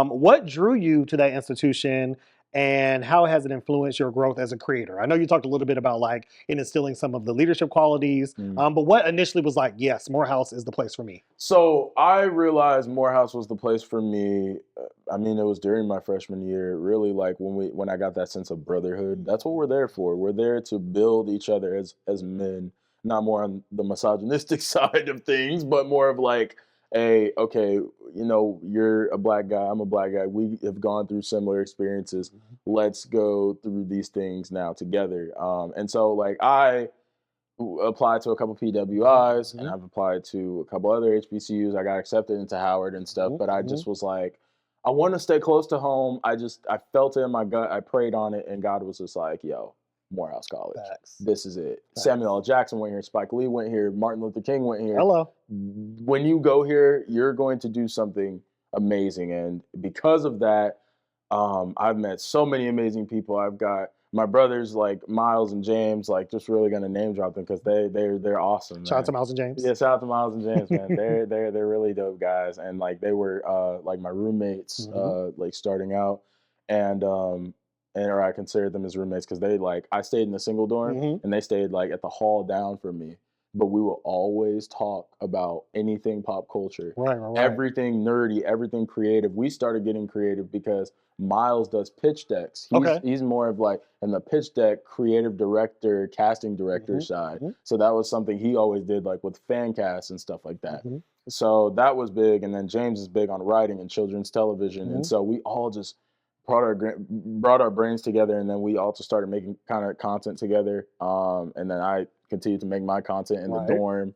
Speaker 1: What drew you to that institution, and how has it influenced your growth as a creator? I know you talked a little bit about like it instilling some of the leadership qualities, but what initially was like, yes, Morehouse is the place for me?
Speaker 3: So I realized Morehouse was the place for me. I mean, it was during my freshman year, really, like when I got that sense of brotherhood. That's what we're there for. We're there to build each other as men, not more on the misogynistic side of things, but more of like, okay, you're a black guy, I'm a black guy. We have gone through similar experiences. Let's go through these things now together. And so like I applied to a couple PWIs and I've applied to a couple other HBCUs. I got accepted into Howard and stuff, but I just was like, I want to stay close to home. I felt it in my gut. I prayed on it, and God was just like, yo, Morehouse College.
Speaker 1: Facts.
Speaker 3: This is it.
Speaker 1: Facts.
Speaker 3: Samuel L. Jackson went here. Spike Lee went here. Martin Luther King went here.
Speaker 1: Hello.
Speaker 3: When you go here, you're going to do something amazing. And because of that, I've met so many amazing people. I've got my brothers like Miles and James, like just really gonna name drop them because they're awesome.
Speaker 1: Shout out
Speaker 3: Man.
Speaker 1: to Miles and James.
Speaker 3: Yeah, shout out to Miles and James, man. They're really dope guys, and like they were like my roommates, like starting out, and or I considered them as roommates because they like I stayed in a single dorm and they stayed like at the hall down from me. But we will always talk about anything pop culture,
Speaker 1: Right.
Speaker 3: everything nerdy, everything creative. We started getting creative because Miles does pitch decks. He's more of like in the pitch deck creative director, casting director side. So that was something he always did, like with fan casts and stuff like that. So that was big. And then James is big on writing and children's television. And so we all just brought our brains together, and then we also started making kind of content together. And then I continued to make my content in the dorm.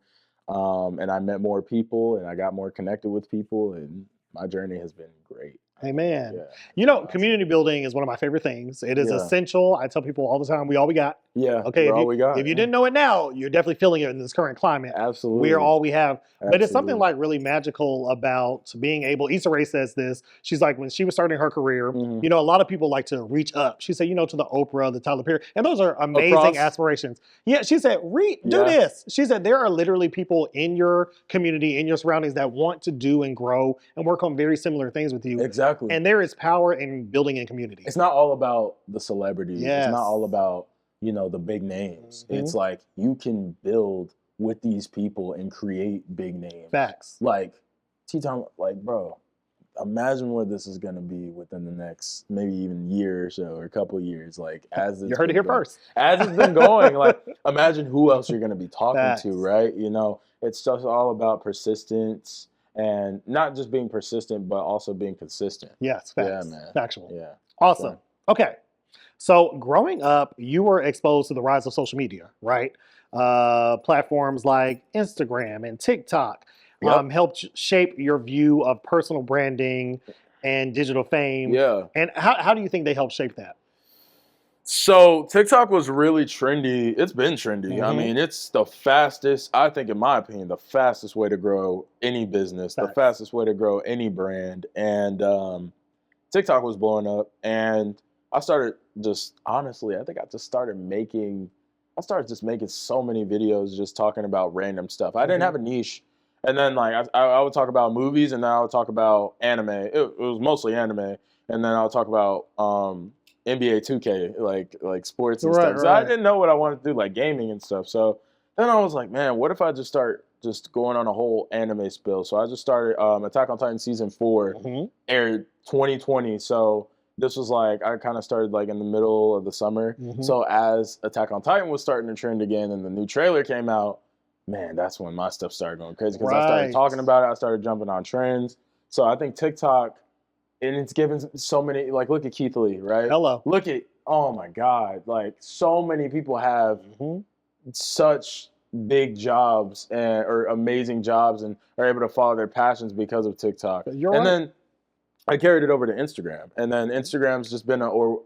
Speaker 3: And I met more people, and I got more connected with people, and my journey has been great.
Speaker 1: Amen.
Speaker 3: Yeah.
Speaker 1: You know, community building is one of my favorite things. It is essential. I tell people all the time, we all we got.
Speaker 3: Yeah.
Speaker 1: Okay.
Speaker 3: All we got.
Speaker 1: If you didn't know it now, you're definitely feeling it in this current climate.
Speaker 3: Absolutely.
Speaker 1: We are all we have.
Speaker 3: Absolutely.
Speaker 1: But it's something like really magical about being able, Issa Rae says this, she's like, when she was starting her career, you know, a lot of people like to reach up. She said, you know, to the Oprah, the Tyler Perry, and those are amazing aspirations. Yeah, she said, do this. She said, there are literally people in your community, in your surroundings that want to do and grow and work on very similar things with you.
Speaker 3: Exactly.
Speaker 1: And there is power in building in community.
Speaker 3: It's not all about the celebrity.
Speaker 1: Yes.
Speaker 3: It's not all about, you know, the big names. It's like you can build with these people and create big names.
Speaker 1: Facts.
Speaker 3: Like, T-Tom, like, bro, imagine where this is going to be within the next maybe even year or so, or a couple of years. Like, as
Speaker 1: you heard it here first.
Speaker 3: As it's been going, like, imagine who else you're going to be talking to, right? You know, it's just all about persistence. And not just being persistent, but also being consistent.
Speaker 1: Yes, facts.
Speaker 3: Yeah, man.
Speaker 1: Factual.
Speaker 3: Yeah.
Speaker 1: Awesome. Okay. So growing up, you were exposed to the rise of social media, right? Platforms like Instagram and TikTok helped shape your view of personal branding and digital fame.
Speaker 3: Yeah.
Speaker 1: And how do you think they helped shape that?
Speaker 3: So TikTok was really trendy. It's been trendy. I mean, it's the fastest, I think, in my opinion, the fastest way to grow any business, the fastest way to grow any brand. And TikTok was blowing up. And I started just, honestly, I think I just started making so many videos just talking about random stuff. I didn't have a niche. And then like I would talk about movies, and then I would talk about anime. It was mostly anime. And then I would talk about NBA 2K, like sports and stuff. So I didn't know what I wanted to do, like gaming and stuff. So then I was like, man, what if I just start just going on a whole anime spill? So I just started Attack on Titan season 4 aired 2020. So this was like, I kind of started like in the middle of the summer. So as Attack on Titan was starting to trend again and the new trailer came out, man, that's when my stuff started going crazy because I started talking about it. I started jumping on trends. So I think TikTok, and it's given so many, like, look at Keith Lee, right?
Speaker 1: Hello.
Speaker 3: Look at oh my God, like so many people have
Speaker 1: Mhm.
Speaker 3: such big jobs or amazing jobs and are able to follow their passions because of TikTok.
Speaker 1: You're
Speaker 3: And
Speaker 1: right.
Speaker 3: then I carried it over to Instagram. And then Instagram's just been or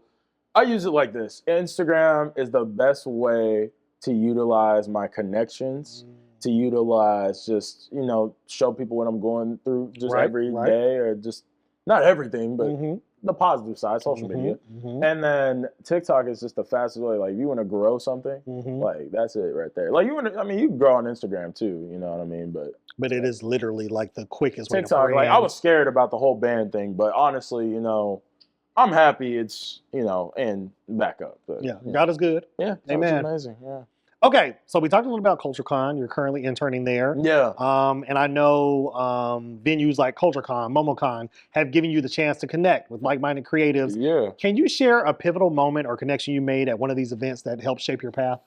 Speaker 3: I use it like this. Instagram is the best way to utilize my connections, to utilize just, show people what I'm going through just
Speaker 1: Right,
Speaker 3: every
Speaker 1: right.
Speaker 3: day or just not everything, but
Speaker 1: Mhm.
Speaker 3: the positive side, social media.
Speaker 1: Mhm.
Speaker 3: And then TikTok is just the fastest way. Like, if you want to grow something,
Speaker 1: Mhm.
Speaker 3: like that's it right there. Like, you can grow on Instagram too, you know what I mean?
Speaker 1: But it is literally like the quickest way to
Speaker 3: TikTok, like, I
Speaker 1: brand.
Speaker 3: was scared about the whole ban thing, but honestly, I'm happy it's, and back up. But
Speaker 1: Yeah, God is good.
Speaker 3: yeah, that was
Speaker 1: Amen.
Speaker 3: amazing. Yeah.
Speaker 1: Okay, so we talked a little about CultureCon. You're currently interning there.
Speaker 3: Yeah.
Speaker 1: And I know venues like CultureCon, MomoCon have given you the chance to connect with like-minded creatives.
Speaker 3: Yeah.
Speaker 1: Can you share a pivotal moment or connection you made at one of these events that helped shape your path?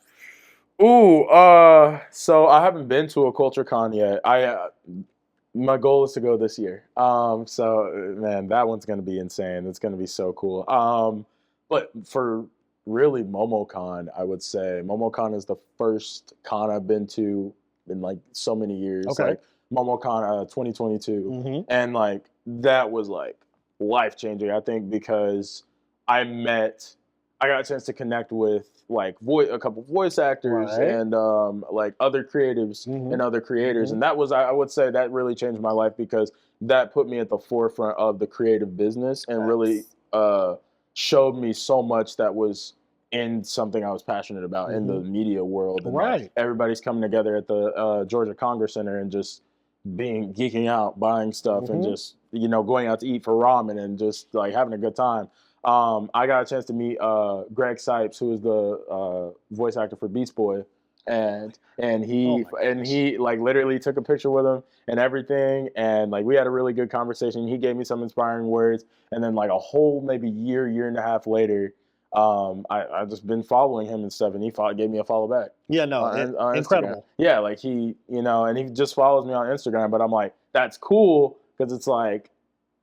Speaker 3: Ooh, so I haven't been to a Culture Con yet. My goal is to go this year. So man, that one's gonna be insane. It's gonna be so cool. But for really MomoCon, I would say MomoCon is the first con I've been to in like so many years.
Speaker 1: Okay.
Speaker 3: Like MomoCon 2022,
Speaker 1: Mhm.
Speaker 3: and like that was like life changing. I think because I got a chance to connect with like a couple voice actors
Speaker 1: Right.
Speaker 3: and like other creatives
Speaker 1: Mhm.
Speaker 3: and other creators,
Speaker 1: Mhm.
Speaker 3: and that was I would say that really changed my life because that put me at the forefront of the creative business and really showed me so much that was in something I was passionate about in the media world, and that
Speaker 1: Right.
Speaker 3: everybody's coming together at the Georgia Congress Center and just geeking out, buying stuff, and just going out to eat for ramen and just like having a good time. I got a chance to meet Greg Sipes, who is the voice actor for Beast Boy, and
Speaker 1: Oh my
Speaker 3: he like literally took a picture with him and everything, and like we had a really good conversation. He gave me some inspiring words, and then like a whole maybe year and a half later, I just been following him and stuff, and he gave me a follow back.
Speaker 1: Yeah, no,
Speaker 3: On Instagram.
Speaker 1: incredible.
Speaker 3: Yeah, like he, and he just follows me on Instagram, but I'm like, that's cool because it's like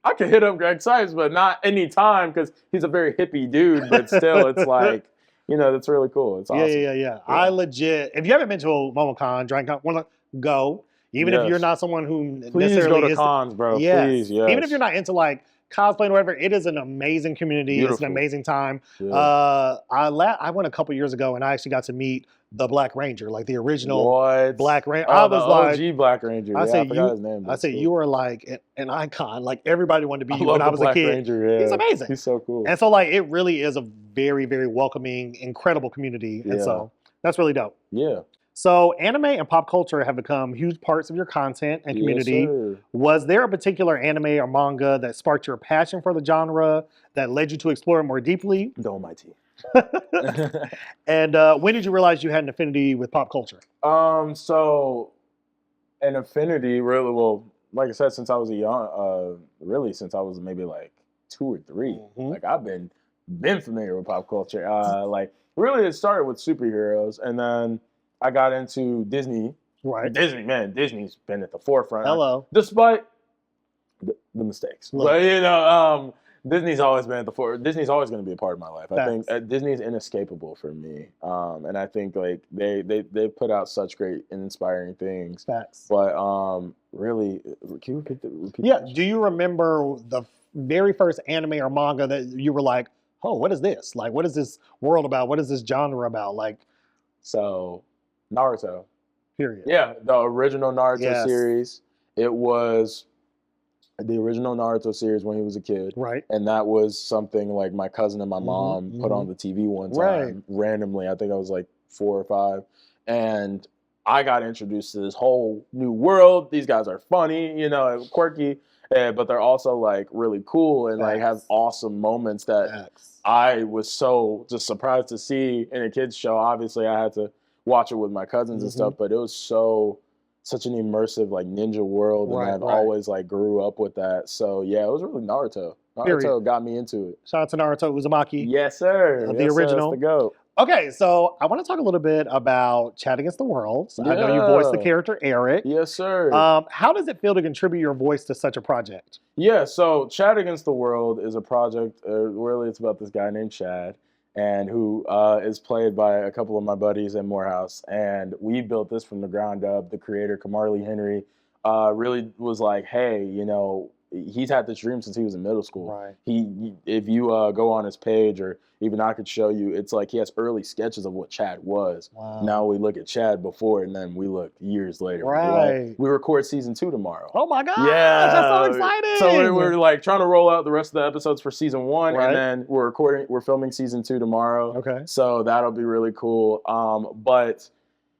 Speaker 3: I could hit up Greg Sipes, but not anytime because he's a very hippie dude. But still, it's like, that's really cool. It's awesome.
Speaker 1: Yeah. I legit, if you haven't been to a MomoCon, DragonCon, want to go. Even if you're
Speaker 3: Yes.
Speaker 1: not someone who
Speaker 3: Please
Speaker 1: necessarily
Speaker 3: go to
Speaker 1: is,
Speaker 3: cons, bro.
Speaker 1: yes.
Speaker 3: Please, yes.
Speaker 1: Even if you're not into like cosplay or whatever, it is an amazing community. It's an
Speaker 3: Beautiful.
Speaker 1: amazing time.
Speaker 3: Yeah.
Speaker 1: I went a couple years ago and I actually got to meet the Black Ranger, like the original
Speaker 3: What?
Speaker 1: Black Ranger.
Speaker 3: Oh,
Speaker 1: I
Speaker 3: the
Speaker 1: was
Speaker 3: OG
Speaker 1: like,
Speaker 3: Black Ranger.
Speaker 1: I
Speaker 3: Yeah,
Speaker 1: say
Speaker 3: I forgot his name.
Speaker 1: I say you are like an icon. Like everybody wanted to
Speaker 3: I
Speaker 1: be you
Speaker 3: love
Speaker 1: when I
Speaker 3: the
Speaker 1: was
Speaker 3: Black
Speaker 1: a kid.
Speaker 3: Ranger. Yeah.
Speaker 1: He's amazing.
Speaker 3: He's so cool.
Speaker 1: And so like it really is a very, very welcoming, incredible community. And so that's really dope.
Speaker 3: Yeah.
Speaker 1: So anime and pop culture have become huge parts of your content and community.
Speaker 3: Yes, sir.
Speaker 1: Was there a particular anime or manga that sparked your passion for the genre that led you to explore it more deeply?
Speaker 3: The Almighty.
Speaker 1: And when did you realize you had an affinity with pop culture?
Speaker 3: So an affinity, really, well, like I said, since I was really since I was maybe like 2 or 3, like I've been familiar with pop culture. Like really, it started with superheroes, and then I got into Disney.
Speaker 1: Right.
Speaker 3: Disney's been at the forefront.
Speaker 1: Hello.
Speaker 3: Despite the mistakes,
Speaker 1: Look.
Speaker 3: but Disney's always been at the forefront. Disney's always going to be a part of my life. I think
Speaker 1: Facts.
Speaker 3: Disney's inescapable for me, and I think like they put out such great and inspiring things.
Speaker 1: Facts.
Speaker 3: But really, can you repeat
Speaker 1: Yeah.
Speaker 3: the
Speaker 1: Do you remember the very first anime or manga that you were like, oh, what is this? Like, what is this world about? What is this genre about? Like,
Speaker 3: So, Naruto.
Speaker 1: period.
Speaker 3: Yeah, the original Naruto
Speaker 1: Yes.
Speaker 3: series. It was the original Naruto series when he was a kid.
Speaker 1: Right.
Speaker 3: And that was something like my cousin and my mom put on the TV one time randomly. I think I was like 4 or 5. And I got introduced to this whole new world. These guys are funny, quirky, but they're also like really cool and like have awesome moments that I was so just surprised to see in a kid's show. Obviously, I had to watch it with my cousins and stuff, but it was such an immersive like ninja world, and I've always like grew up with that. So yeah, it was really Naruto. Naruto got me into it.
Speaker 1: Shout out to Naruto Uzumaki.
Speaker 3: Yes, sir.
Speaker 1: The original.
Speaker 3: That's the GOAT.
Speaker 1: Okay, so I want to talk a little bit about Chat Against the World. I know you voiced the character Eric.
Speaker 3: Yes, sir.
Speaker 1: How does it feel to contribute your voice to such a project?
Speaker 3: Yeah, so Chat Against the World is a project, really it's about this guy named Chad. and who is played by a couple of my buddies in Morehouse. And we built this from the ground up. The creator, Kamarly Henry, really was like, hey, he's had this dream since he was in middle school.
Speaker 1: Right.
Speaker 3: If you go on his page, or even I could show you, it's like he has early sketches of what Chad was.
Speaker 1: Wow.
Speaker 3: Now we look at Chad before, and then we look years later.
Speaker 1: Right.
Speaker 3: We record season 2 tomorrow.
Speaker 1: Oh my gosh,
Speaker 3: Yeah,
Speaker 1: that's so exciting.
Speaker 3: So we're like trying to roll out the rest of the episodes for season 1,
Speaker 1: Right.
Speaker 3: and then we're filming season 2 tomorrow.
Speaker 1: Okay.
Speaker 3: So that'll be really cool. But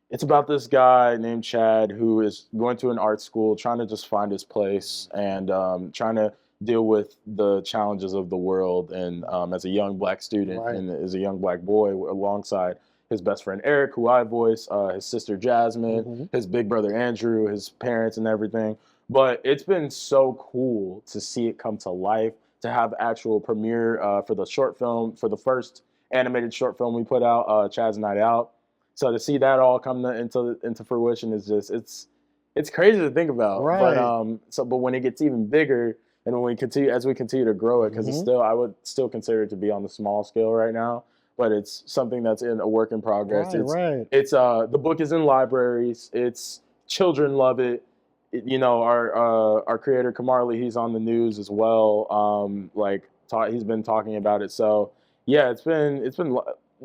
Speaker 3: it's about this guy named Chad who is going to an art school, trying to just find his place, and trying to deal with the challenges of the world, and as a young black student,
Speaker 1: Right.
Speaker 3: and as a young black boy, alongside his best friend Eric, who I voice, his sister Jasmine, his big brother Andrew, his parents, and everything. But it's been so cool to see it come to life, to have actual premiere for the short film, for the first animated short film we put out, Chad's Night Out. So to see that all come into fruition is just, it's crazy to think about.
Speaker 1: Right.
Speaker 3: But when it gets even bigger, and when we continue to grow it, because I would still consider it to be on the small scale right now, but it's something that's in a work in progress.
Speaker 1: Right.
Speaker 3: It's the book is in libraries. It's children love it. Our creator Kamarly, he's on the news as well. He's been talking about it. So yeah, it's been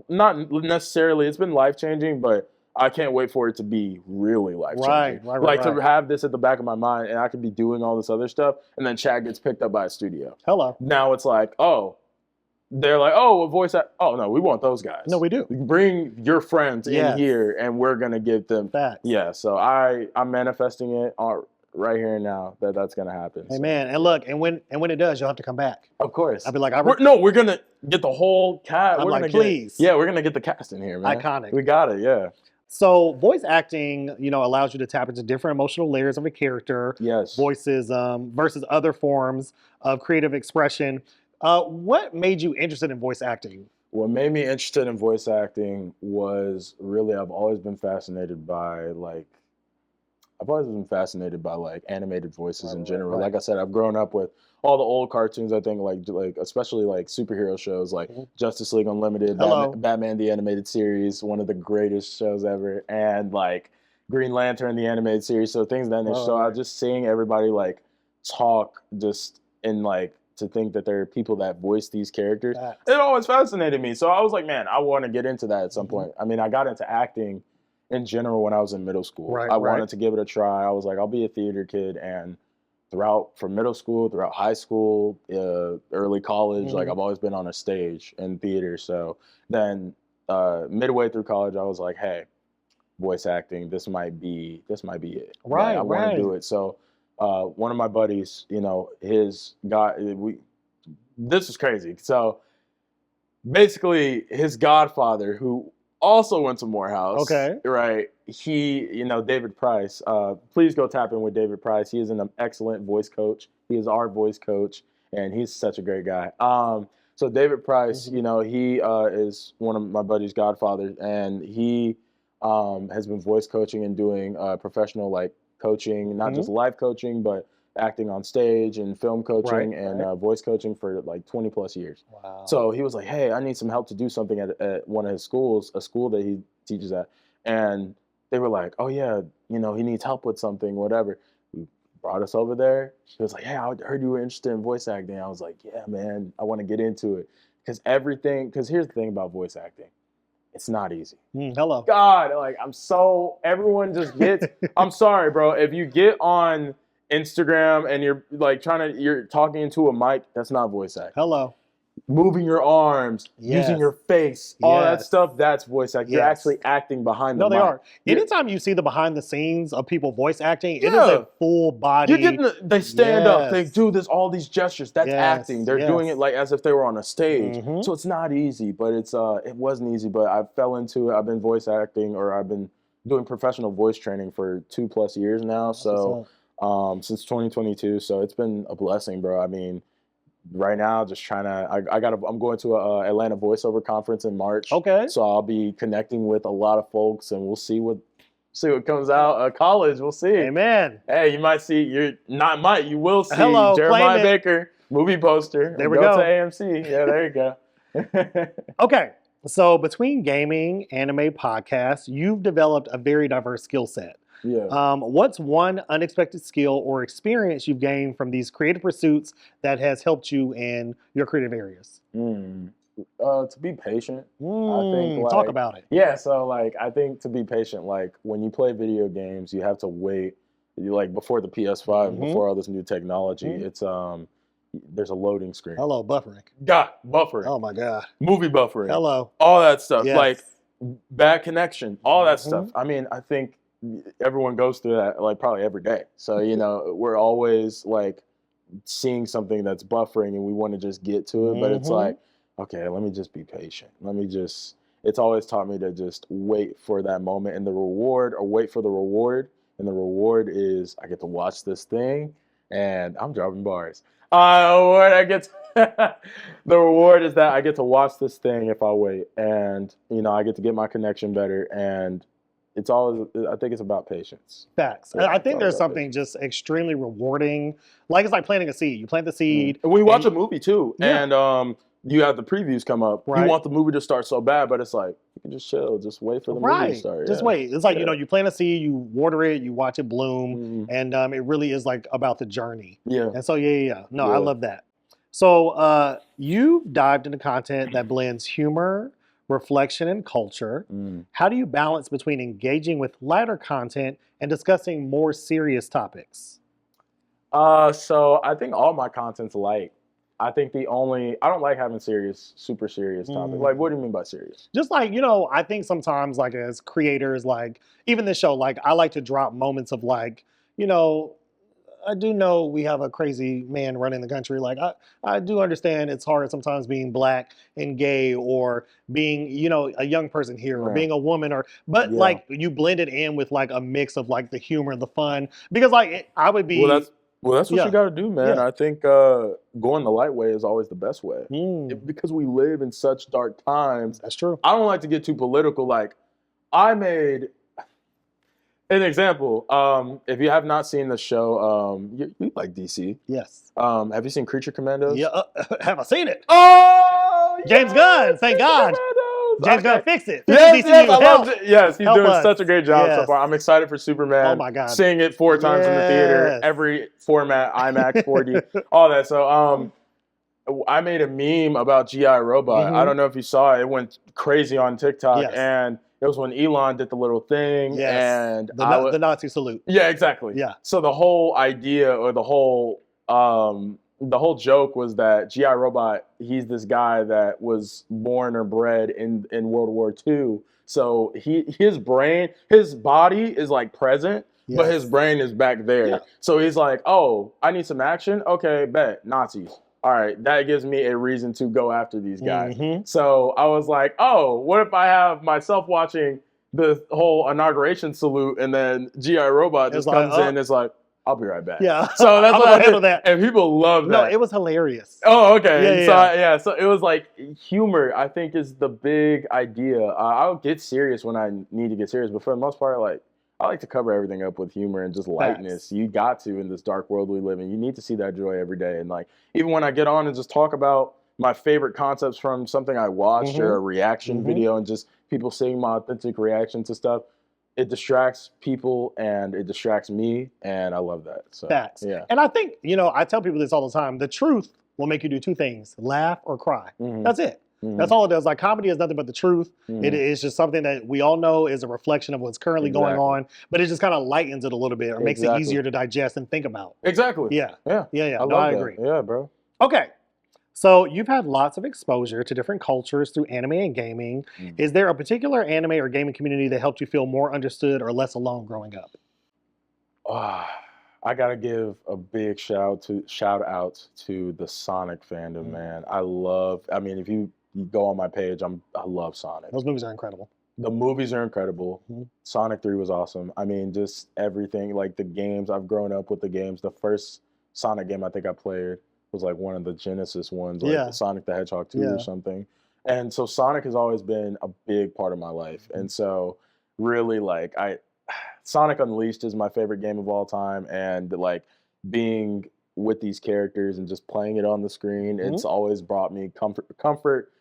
Speaker 3: not necessarily, it's been life changing, but I can't wait for it to be really life-changing.
Speaker 1: Right.
Speaker 3: To have this at the back of my mind, and I could be doing all this other stuff, and then Chad gets picked up by a studio.
Speaker 1: Hello.
Speaker 3: Now it's like, they're like, what voice act? Oh, no, we want those guys.
Speaker 1: No, we do.
Speaker 3: Bring your friends
Speaker 1: Yes.
Speaker 3: in here, and we're going to give them.
Speaker 1: Facts.
Speaker 3: Yeah, so I'm manifesting it right here and now that's going to happen.
Speaker 1: Hey,
Speaker 3: so.
Speaker 1: man, and look, and when it does, you'll have to come back.
Speaker 3: Of course.
Speaker 1: I'll be like,
Speaker 3: we're going to get the whole cast.
Speaker 1: I'm
Speaker 3: we're
Speaker 1: like,
Speaker 3: gonna
Speaker 1: please.
Speaker 3: we're going to get the cast in here, man.
Speaker 1: Iconic.
Speaker 3: We got it, yeah.
Speaker 1: So voice acting, allows you to tap into different emotional layers of a character,
Speaker 3: Yes.
Speaker 1: voices versus other forms of creative expression. What made you interested in voice acting?
Speaker 3: What made me interested in voice acting was really, I've always been fascinated by animated voices in general.
Speaker 1: Right.
Speaker 3: Like I said, I've grown up with all the old cartoons. I think especially like superhero shows like Justice League Unlimited, Batman the Animated Series, one of the greatest shows ever, and like Green Lantern the Animated Series. So things that so I was just seeing everybody like talk just in like, to think that there are people that voice these characters. It always fascinated me. So I was like, man, I want to get into that at some point. I mean, I got into acting in general when I was in middle school. I wanted to give it a try. I was like, I'll be a theater kid. And from middle school, throughout high school, early college, like I've always been on a stage in theater. So then midway through college, I was like, hey, voice acting, this might be it.
Speaker 1: Right,
Speaker 3: I want to do it. So one of my buddies, his guy, this is crazy. So basically his godfather, who also went to Morehouse.
Speaker 1: Okay.
Speaker 3: Right. He, David Price. Please go tap in with David Price. He is an excellent voice coach. He is our voice coach, and he's such a great guy. So David Price, he is one of my buddy's godfathers, and he has been voice coaching and doing professional coaching, not just life coaching, but acting on stage and film coaching and voice coaching for 20 plus years.
Speaker 1: Wow.
Speaker 3: So he was like, hey, I need some help to do something at one of his schools, a school that he teaches at. And they were like, oh yeah, he needs help with something, whatever. We brought us over there. He was like, hey, I heard you were interested in voice acting. I was like, yeah, man, I want to get into it. Because here's the thing about voice acting. It's not easy.
Speaker 1: Hello.
Speaker 3: God, everyone just gets, I'm sorry, bro. If you get on Instagram and you're you're talking into a mic, that's not voice acting.
Speaker 1: Hello.
Speaker 3: Moving your arms, using your face, all that stuff, that's voice acting. You're actually acting behind the mic.
Speaker 1: No, they are. Anytime you see the behind the scenes of people voice acting, it is a full body.
Speaker 3: They stand up, they do all these gestures. That's acting. They're doing it as if they were on a stage. So it's not easy, but it wasn't easy. But I fell into it. I've been voice acting, or I've been doing professional voice training for 2+ years now. So since 2022. So it's been a blessing, bro. I mean, right now, just trying to, I'm going to a Atlanta voiceover conference in March.
Speaker 1: Okay.
Speaker 3: So I'll be connecting with a lot of folks, and we'll see what comes out. College, we'll see.
Speaker 1: Amen.
Speaker 3: Hey, you will see
Speaker 1: Hello,
Speaker 3: Jeremiah Baker movie poster.
Speaker 1: There we go.
Speaker 3: To AMC. Yeah, there you go.
Speaker 1: Okay. So between gaming, anime, podcasts, you've developed a very diverse skill set.
Speaker 3: Yeah.
Speaker 1: What's one unexpected skill or experience you've gained from these creative pursuits that has helped you in your creative areas?
Speaker 3: To be patient. I think
Speaker 1: Talk
Speaker 3: like
Speaker 1: about it.
Speaker 3: yeah, so like I think to be patient, like when you play video games, you have to wait. You like before the PS5 and
Speaker 1: Mhm.
Speaker 3: before all this new technology,
Speaker 1: Mhm.
Speaker 3: it's there's a loading screen.
Speaker 1: Hello, buffering.
Speaker 3: Buffering,
Speaker 1: Oh my God.
Speaker 3: movie buffering,
Speaker 1: Hello.
Speaker 3: all that stuff.
Speaker 1: Yes.
Speaker 3: Like bad connection, all that stuff.
Speaker 1: Mhm.
Speaker 3: I mean, I think everyone goes through that like probably every day. So you know, we're always like seeing something that's buffering and we want to just get to it, but it's
Speaker 1: Mhm.
Speaker 3: like, okay, let me just be patient. It's always taught me to just wait for that moment and the reward, or wait for the reward. And the reward is I get to watch this thing and I'm dropping bars. What I get the reward is that I get to watch this thing if I wait, and you know I get to get my connection better, and it's always I think it's about patience.
Speaker 1: Facts.
Speaker 3: Yeah,
Speaker 1: I
Speaker 3: it's
Speaker 1: think
Speaker 3: all
Speaker 1: there's
Speaker 3: about
Speaker 1: something just extremely rewarding. Like it's like planting a seed. You plant the seed.
Speaker 3: And when you watch
Speaker 1: and-
Speaker 3: a movie too,
Speaker 1: Yeah.
Speaker 3: and you have the previews come up, you
Speaker 1: Right.
Speaker 3: want the movie to start so bad, but it's like you can just chill, just wait for the movie to
Speaker 1: Right.
Speaker 3: start.
Speaker 1: Just
Speaker 3: yeah.
Speaker 1: wait. It's like,
Speaker 3: Yeah.
Speaker 1: you plant a seed, you water it, you watch it bloom,
Speaker 3: Mhm.
Speaker 1: and it really is like about the journey.
Speaker 3: Yeah.
Speaker 1: And so, yeah. No, I
Speaker 3: Yeah.
Speaker 1: love that. So, you've dived into content that blends humor, reflection, and culture.
Speaker 3: Mm.
Speaker 1: How do you balance between engaging with lighter content and discussing more serious topics?
Speaker 3: So I think all my content's light. I think I don't like having super serious topics. Like, what do you mean by serious?
Speaker 1: Just like, I think sometimes like as creators, like even this show, like I like to drop moments of like, I do know we have a crazy man running the country. Like I do understand it's hard sometimes being black and gay or being, a young person here or
Speaker 3: Yeah.
Speaker 1: being a woman but
Speaker 3: Yeah.
Speaker 1: like you blend it in with like a mix of like the humor and the fun because like I would be.
Speaker 3: Well, that's what
Speaker 1: Yeah.
Speaker 3: you got to do, man.
Speaker 1: Yeah.
Speaker 3: I think going the light way is always the best way. Because we live in such dark times.
Speaker 1: That's true.
Speaker 3: I don't like to get too political. Like, I made an example. If you have not seen the show, you like DC.
Speaker 1: Yes.
Speaker 3: Have you seen Creature Commandos?
Speaker 1: Yeah. Have I seen it?
Speaker 3: Oh,
Speaker 1: James Gunn, thank God.
Speaker 3: Commandos.
Speaker 1: James Gunn,
Speaker 3: Okay.
Speaker 1: Fix it.
Speaker 3: Yes,
Speaker 1: DCU,
Speaker 3: I
Speaker 1: help.
Speaker 3: love it. Yes, he's
Speaker 1: Help
Speaker 3: doing
Speaker 1: us.
Speaker 3: such a great job so
Speaker 1: Yes.
Speaker 3: far. I'm excited for Superman.
Speaker 1: Oh my God.
Speaker 3: Seeing it 4 times in the theater,
Speaker 1: Yes.
Speaker 3: every format, IMAX, 4D, all that. So I made a meme about GI Robot. I don't know if you saw it. It went crazy on TikTok,
Speaker 1: Yes.
Speaker 3: and it was when Elon did the little thing,
Speaker 1: Yes.
Speaker 3: and
Speaker 1: The Nazi salute.
Speaker 3: yeah, exactly.
Speaker 1: Yeah.
Speaker 3: So the whole idea, or the whole joke was that GI Robot, he's this guy that was born or bred in World War II. So his body is like present, but his brain is back there.
Speaker 1: Yeah.
Speaker 3: So he's like, oh, I need some action. Okay, bet Nazis. All right, that gives me a reason to go after these guys.
Speaker 1: Mhm.
Speaker 3: So I was like, oh, what if I have myself watching the whole inauguration salute, and then GI Robot just
Speaker 1: It's like,
Speaker 3: comes in and is like, I'll be right back.
Speaker 1: Yeah.
Speaker 3: So that's
Speaker 1: I'm
Speaker 3: what
Speaker 1: gonna
Speaker 3: I
Speaker 1: handle
Speaker 3: did.
Speaker 1: that.
Speaker 3: And people love that.
Speaker 1: No, it was hilarious.
Speaker 3: Oh, okay.
Speaker 1: Yeah.
Speaker 3: So it was like humor, I think, is the big idea. I'll get serious when I need to get serious, but for the most part, like, I like to cover everything up with humor and just lightness.
Speaker 1: Facts.
Speaker 3: You got to in this dark world we live in. You need to see that joy every day. And like, even when I get on and just talk about my favorite concepts from something I watched or a reaction video, and just people seeing my authentic reaction to stuff, it distracts people and it distracts me, and I love that. So
Speaker 1: Facts.
Speaker 3: yeah.
Speaker 1: And I think, I tell people this all the time. The truth will make you do 2 things: laugh or cry. That's it. That's all it does. Like comedy is nothing but the truth. It is just something that we all know is a reflection of what's currently going on, but it just kind of lightens it a little bit or makes it easier to digest and think about.
Speaker 3: Exactly.
Speaker 1: Yeah.
Speaker 3: Yeah.
Speaker 1: I agree.
Speaker 3: Yeah, bro.
Speaker 1: Okay. So you've had lots of exposure to different cultures through anime and gaming. Is there a particular anime or gaming community that helped you feel more understood or less alone growing up?
Speaker 3: I gotta give a big shout out to the Sonic fandom, man. I mean, if you go on my page, I love Sonic.
Speaker 1: Those movies are incredible.
Speaker 3: The movies are incredible.
Speaker 1: Mhm.
Speaker 3: Sonic 3 was awesome. I mean, just everything, like the games. I've grown up with the games. The first Sonic game I think I played was like one of the Genesis ones, like Sonic the Hedgehog 2 or something. And so Sonic has always been a big part of my life. And so really, like, Sonic Unleashed is my favorite game of all time, and like being with these characters and just playing it on the screen, it's always brought me comfort.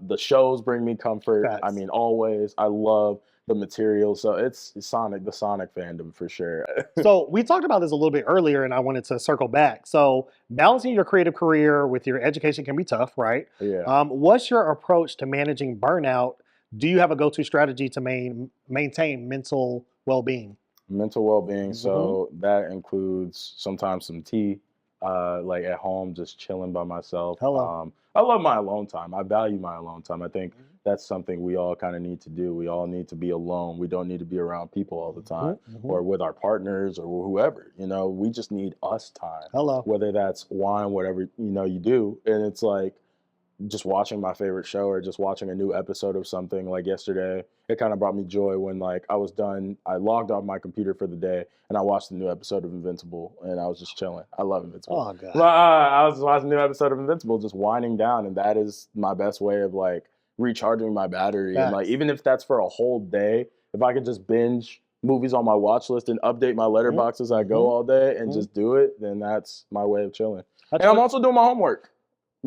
Speaker 3: The shows bring me comfort. I
Speaker 1: Facts.
Speaker 3: mean, always. I love the material. So it's Sonic, the Sonic fandom for sure.
Speaker 1: So we talked about this a little bit earlier, and I wanted to circle back. So balancing your creative career with your education can be tough, right?
Speaker 3: Yeah.
Speaker 1: What's your approach to managing burnout? Do you have a go-to strategy to maintain mental well-being?
Speaker 3: Mental well-being.
Speaker 1: Mhm.
Speaker 3: So that includes sometimes some tea, like at home, just chilling by myself.
Speaker 1: Hello.
Speaker 3: I love my alone time. I value my alone time. I think
Speaker 1: Mhm.
Speaker 3: that's something we all kind of need to do. We all need to be alone. We don't need to be around people all the time
Speaker 1: Mhm.
Speaker 3: or with our partners or whoever. We just need us time,
Speaker 1: Hello.
Speaker 3: whether that's wine, whatever, you do. And it's like, just watching my favorite show or just watching a new episode of something. Like yesterday, it kind of brought me joy when like I was done. I logged off my computer for the day and I watched the new episode of Invincible and I was just chilling. I love Invincible.
Speaker 1: Oh God.
Speaker 3: Well, I was watching a new episode of Invincible, just winding down, and that is my best way of like recharging my battery. And like
Speaker 1: Facts.
Speaker 3: even if that's for a whole day, if I could just binge movies on my watch list and update my letterbox as I go all day and just do it, then that's my way of chilling. And I'm also doing my homework.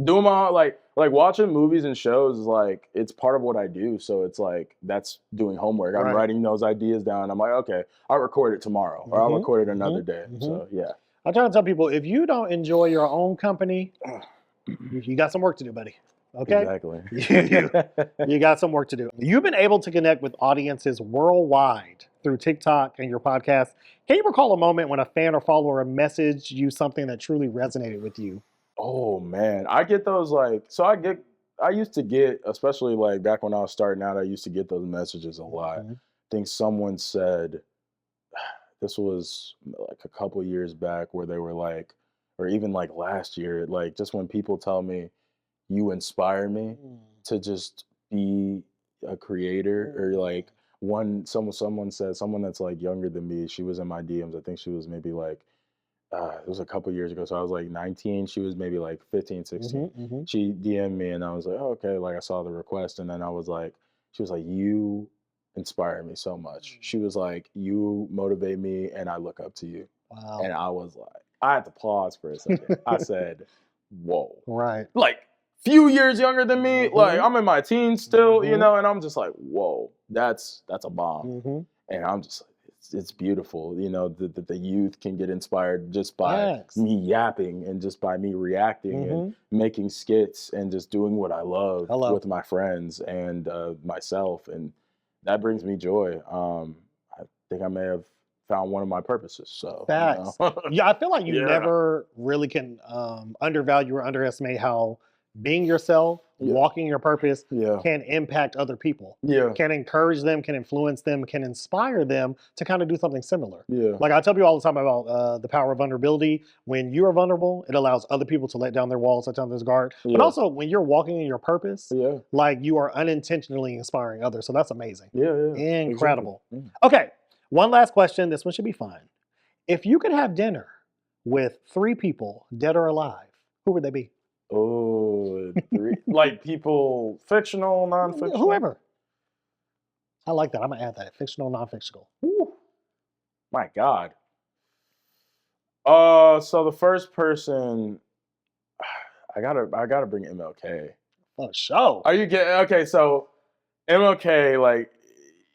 Speaker 3: Doing my like watching movies and shows is like it's part of what I do. So it's like that's doing homework. I'm
Speaker 1: Right.
Speaker 3: writing those ideas down. I'm like, okay, I'll record it tomorrow or I'll
Speaker 1: Mhm.
Speaker 3: record it another
Speaker 1: Mhm.
Speaker 3: day.
Speaker 1: Mhm.
Speaker 3: So yeah.
Speaker 1: I try to tell people if you don't enjoy your own company, you got some work to do, buddy. Okay.
Speaker 3: Exactly.
Speaker 1: You got some work to do. You've been able to connect with audiences worldwide through TikTok and your podcast. Can you recall a moment when a fan or follower messaged you something that truly resonated with you?
Speaker 3: Oh man, I get those like so I used to get, especially like back when I was starting out, I used to get those messages a lot.
Speaker 1: Mhm.
Speaker 3: I think someone said this was like a couple years back where they were like, or even like last year, like just when people tell me you inspire me to just be a creator or like someone said someone that's like younger than me, she was in my DMs. I think she was maybe like it was a couple years ago. So I was like 19. She was maybe like 15, 16.
Speaker 1: Mhm. Mhm.
Speaker 3: She DM'd me and I was like, oh, okay. Like I saw the request. And then I was like, she was like, you inspire me so much. She was like, you motivate me and I look up to you.
Speaker 1: Wow.
Speaker 3: And I was like, I had to pause for a second. I said, whoa.
Speaker 1: Right.
Speaker 3: Like few years younger than me. Like
Speaker 1: Mhm.
Speaker 3: I'm in my teens still,
Speaker 1: Mhm.
Speaker 3: and I'm just like, whoa, that's a bomb.
Speaker 1: Mhm.
Speaker 3: And I'm just like, it's beautiful, that the youth can get inspired just by
Speaker 1: Facts.
Speaker 3: me yapping and just by me reacting and
Speaker 1: Mhm.
Speaker 3: making skits and just doing what I love
Speaker 1: Hello.
Speaker 3: with my friends and myself, and that brings me joy. I think I may have found one of my purposes. So,
Speaker 1: Facts. Yeah, I feel like you
Speaker 3: Yeah.
Speaker 1: never really can undervalue or underestimate how being yourself,
Speaker 3: Yeah.
Speaker 1: walking your purpose
Speaker 3: Yeah.
Speaker 1: can impact other people,
Speaker 3: Yeah.
Speaker 1: can encourage them, can influence them, can inspire them to kind of do something similar.
Speaker 3: Yeah.
Speaker 1: Like I tell people all the time about the power of vulnerability. When you are vulnerable, it allows other people to let down their walls, let down their guard. But
Speaker 3: Yeah.
Speaker 1: also when you're walking in your purpose,
Speaker 3: Yeah.
Speaker 1: like you are unintentionally inspiring others. So that's amazing.
Speaker 3: Yeah. Yeah.
Speaker 1: Incredible.
Speaker 3: Exactly.
Speaker 1: Okay, one last question. This one should be fun. If you could have dinner with 3 people, dead or alive, who would they be?
Speaker 3: Oh, like people, fictional, non-fictional.
Speaker 1: Whoever. I like that. I'm gonna add that. Fictional, non-fictional.
Speaker 3: Whew. My God. So the first person, I gotta bring MLK.
Speaker 1: Oh, show.
Speaker 3: Are you getting okay? So MLK, like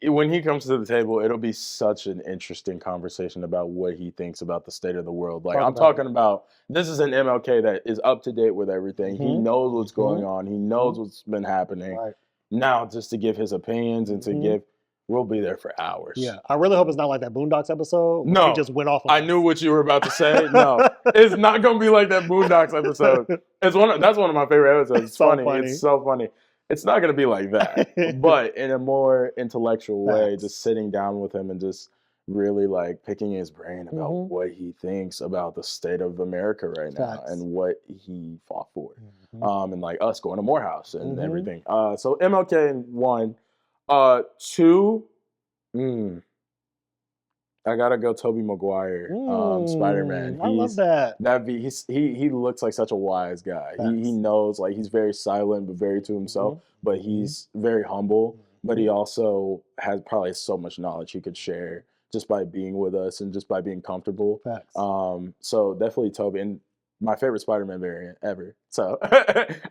Speaker 3: when he comes to the table, it'll be such an interesting conversation about what he thinks about the state of the world. Like
Speaker 1: Talk
Speaker 3: I'm
Speaker 1: about it.
Speaker 3: talking about, this is an MLK that is up to date with everything. He
Speaker 1: Mhm.
Speaker 3: knows what's going
Speaker 1: Mhm.
Speaker 3: on. He knows what's been happening.
Speaker 1: Right.
Speaker 3: Now, just to give his opinions and to
Speaker 1: Mhm.
Speaker 3: give, we'll be there for hours.
Speaker 1: Yeah. I really hope it's not like that Boondocks episode where
Speaker 3: No.
Speaker 1: he just went off on
Speaker 3: I
Speaker 1: us.
Speaker 3: knew what you were about to say. No, it's not gonna be like that Boondocks episode. That's one of my favorite episodes. It's
Speaker 1: So
Speaker 3: funny.
Speaker 1: funny.
Speaker 3: It's so funny. It's not gonna be like that, but in a more intellectual way,
Speaker 1: Facts.
Speaker 3: just sitting down with him and just really like picking his brain about
Speaker 1: Mhm.
Speaker 3: what he thinks about the state of America right now
Speaker 1: Facts.
Speaker 3: and what he fought for.
Speaker 1: Mhm.
Speaker 3: And like us going to Morehouse and
Speaker 1: Mhm.
Speaker 3: everything. So MLK in one. Two. I gotta go Tobey Maguire, Spider-Man.
Speaker 1: I love that.
Speaker 3: He looks like such a wise guy. He
Speaker 1: Facts.
Speaker 3: knows, like, he's very silent but very to himself,
Speaker 1: Mhm.
Speaker 3: but he's very humble. But he
Speaker 1: Mhm.
Speaker 3: also has probably so much knowledge he could share just by being with us and just by being comfortable.
Speaker 1: Facts.
Speaker 3: So definitely Toby. And my favorite Spider-Man variant ever. So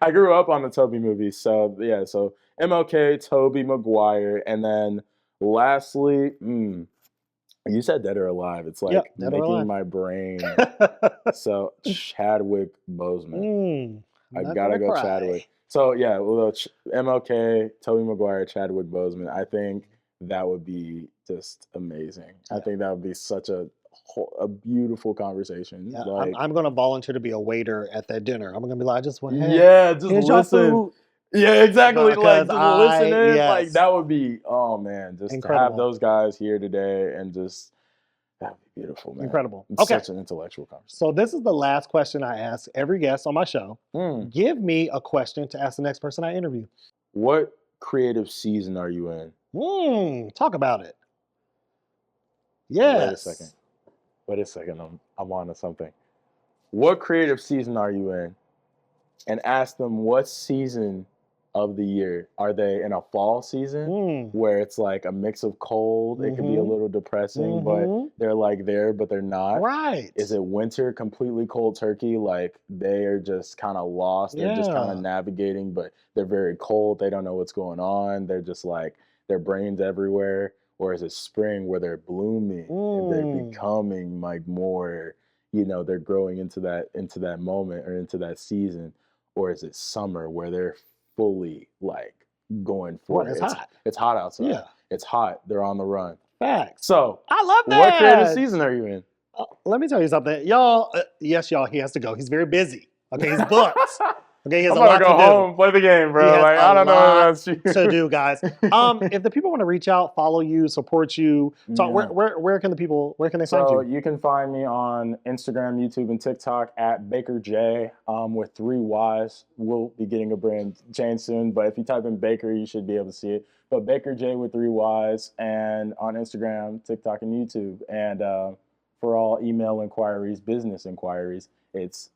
Speaker 3: I grew up on the Tobey movies. So yeah, so MLK, Tobey Maguire, and then lastly, you said Dead or Alive. It's
Speaker 1: Yep,
Speaker 3: like
Speaker 1: Dead or
Speaker 3: making
Speaker 1: Alive.
Speaker 3: my brain. So Chadwick Boseman. I
Speaker 1: Not
Speaker 3: gotta
Speaker 1: gonna
Speaker 3: go
Speaker 1: cry.
Speaker 3: Chadwick. So yeah, well, MLK, Tobey Maguire, Chadwick Boseman. I think that would be just amazing. I
Speaker 1: Yeah.
Speaker 3: think that would be such a beautiful conversation.
Speaker 1: Yeah,
Speaker 3: Like,
Speaker 1: I'm gonna volunteer to be a waiter at that dinner. I'm gonna be like, I just want, hey,
Speaker 3: yeah, just
Speaker 1: here's your
Speaker 3: listen.
Speaker 1: food.
Speaker 3: Yeah, exactly.
Speaker 1: Because
Speaker 3: Like just listening. Like
Speaker 1: yes,
Speaker 3: that would be, oh man, just to have
Speaker 1: incredible,
Speaker 3: those guys here today and just that would be beautiful, man.
Speaker 1: incredible.
Speaker 3: It's
Speaker 1: Okay,
Speaker 3: such an intellectual conversation.
Speaker 1: so this is the last question I ask every guest on my show. Give me a question to ask the next person I interview.
Speaker 3: What creative season are you in?
Speaker 1: Talk about it.
Speaker 3: Wait a second.
Speaker 1: Yes.
Speaker 3: Wait a second. I'm on to something. What creative season are you in? And ask them what season of the year. Are they in a fall season where it's like a mix of cold? It can be a little depressing, but they're like there, but they're not.
Speaker 1: Right.
Speaker 3: Is it winter, completely cold turkey? Like they are just kind of lost. They're just kind of
Speaker 1: Yeah.
Speaker 3: navigating, but they're very cold. They don't know what's going on. They're just like their brains everywhere. Or is it spring where they're blooming and they're becoming like more, they're growing into that moment or into that season? Or is it summer where they're fully like going for
Speaker 1: Well,
Speaker 3: it?
Speaker 1: it's hot.
Speaker 3: It's hot outside.
Speaker 1: Yeah.
Speaker 3: It's hot. They're on the run.
Speaker 1: Facts.
Speaker 3: So
Speaker 1: I love that.
Speaker 3: what creative season are you in?
Speaker 1: Let me tell you something, y'all. Yes, y'all. He has to go. He's very busy. Okay, he's booked. Okay, he has
Speaker 3: I'm
Speaker 1: a lot
Speaker 3: gonna go
Speaker 1: to
Speaker 3: home, play the game,
Speaker 1: He
Speaker 3: bro.
Speaker 1: has
Speaker 3: Like
Speaker 1: a
Speaker 3: I don't know
Speaker 1: lot
Speaker 3: if that's
Speaker 1: do. To do, guys. If the people want to reach out, follow you, support you, talk,
Speaker 3: Yeah.
Speaker 1: where can they find
Speaker 3: So
Speaker 1: you?
Speaker 3: you can find me on Instagram, YouTube, and TikTok at Baker J with 3 Y's. We'll be getting a brand change soon, but if you type in Baker, you should be able to see it. But Baker J with 3 Y's, and on Instagram, TikTok, and YouTube. And for all email inquiries, business inquiries, it's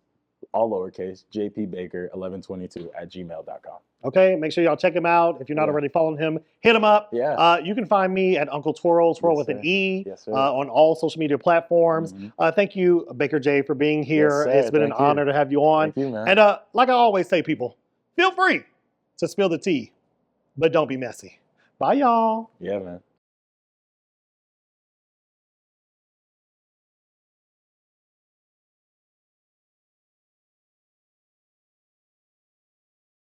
Speaker 3: all lowercase, jpbaker1122@gmail.com.
Speaker 1: Okay, make sure y'all check him out. If you're not
Speaker 3: Yeah.
Speaker 1: already following him, hit him up.
Speaker 3: Yeah.
Speaker 1: You can find me at Uncle Twirl, Twirl
Speaker 3: Yes,
Speaker 1: with an
Speaker 3: sir.
Speaker 1: E,
Speaker 3: Yes, sir.
Speaker 1: on all social media platforms. Thank you, Baker J, for being here.
Speaker 3: sir.
Speaker 1: It's been an
Speaker 3: Thank you.
Speaker 1: honor to have you on.
Speaker 3: Thank you, man.
Speaker 1: And like I always say, people, feel free to spill the tea, but don't be messy. Bye, y'all.
Speaker 3: Yeah, man.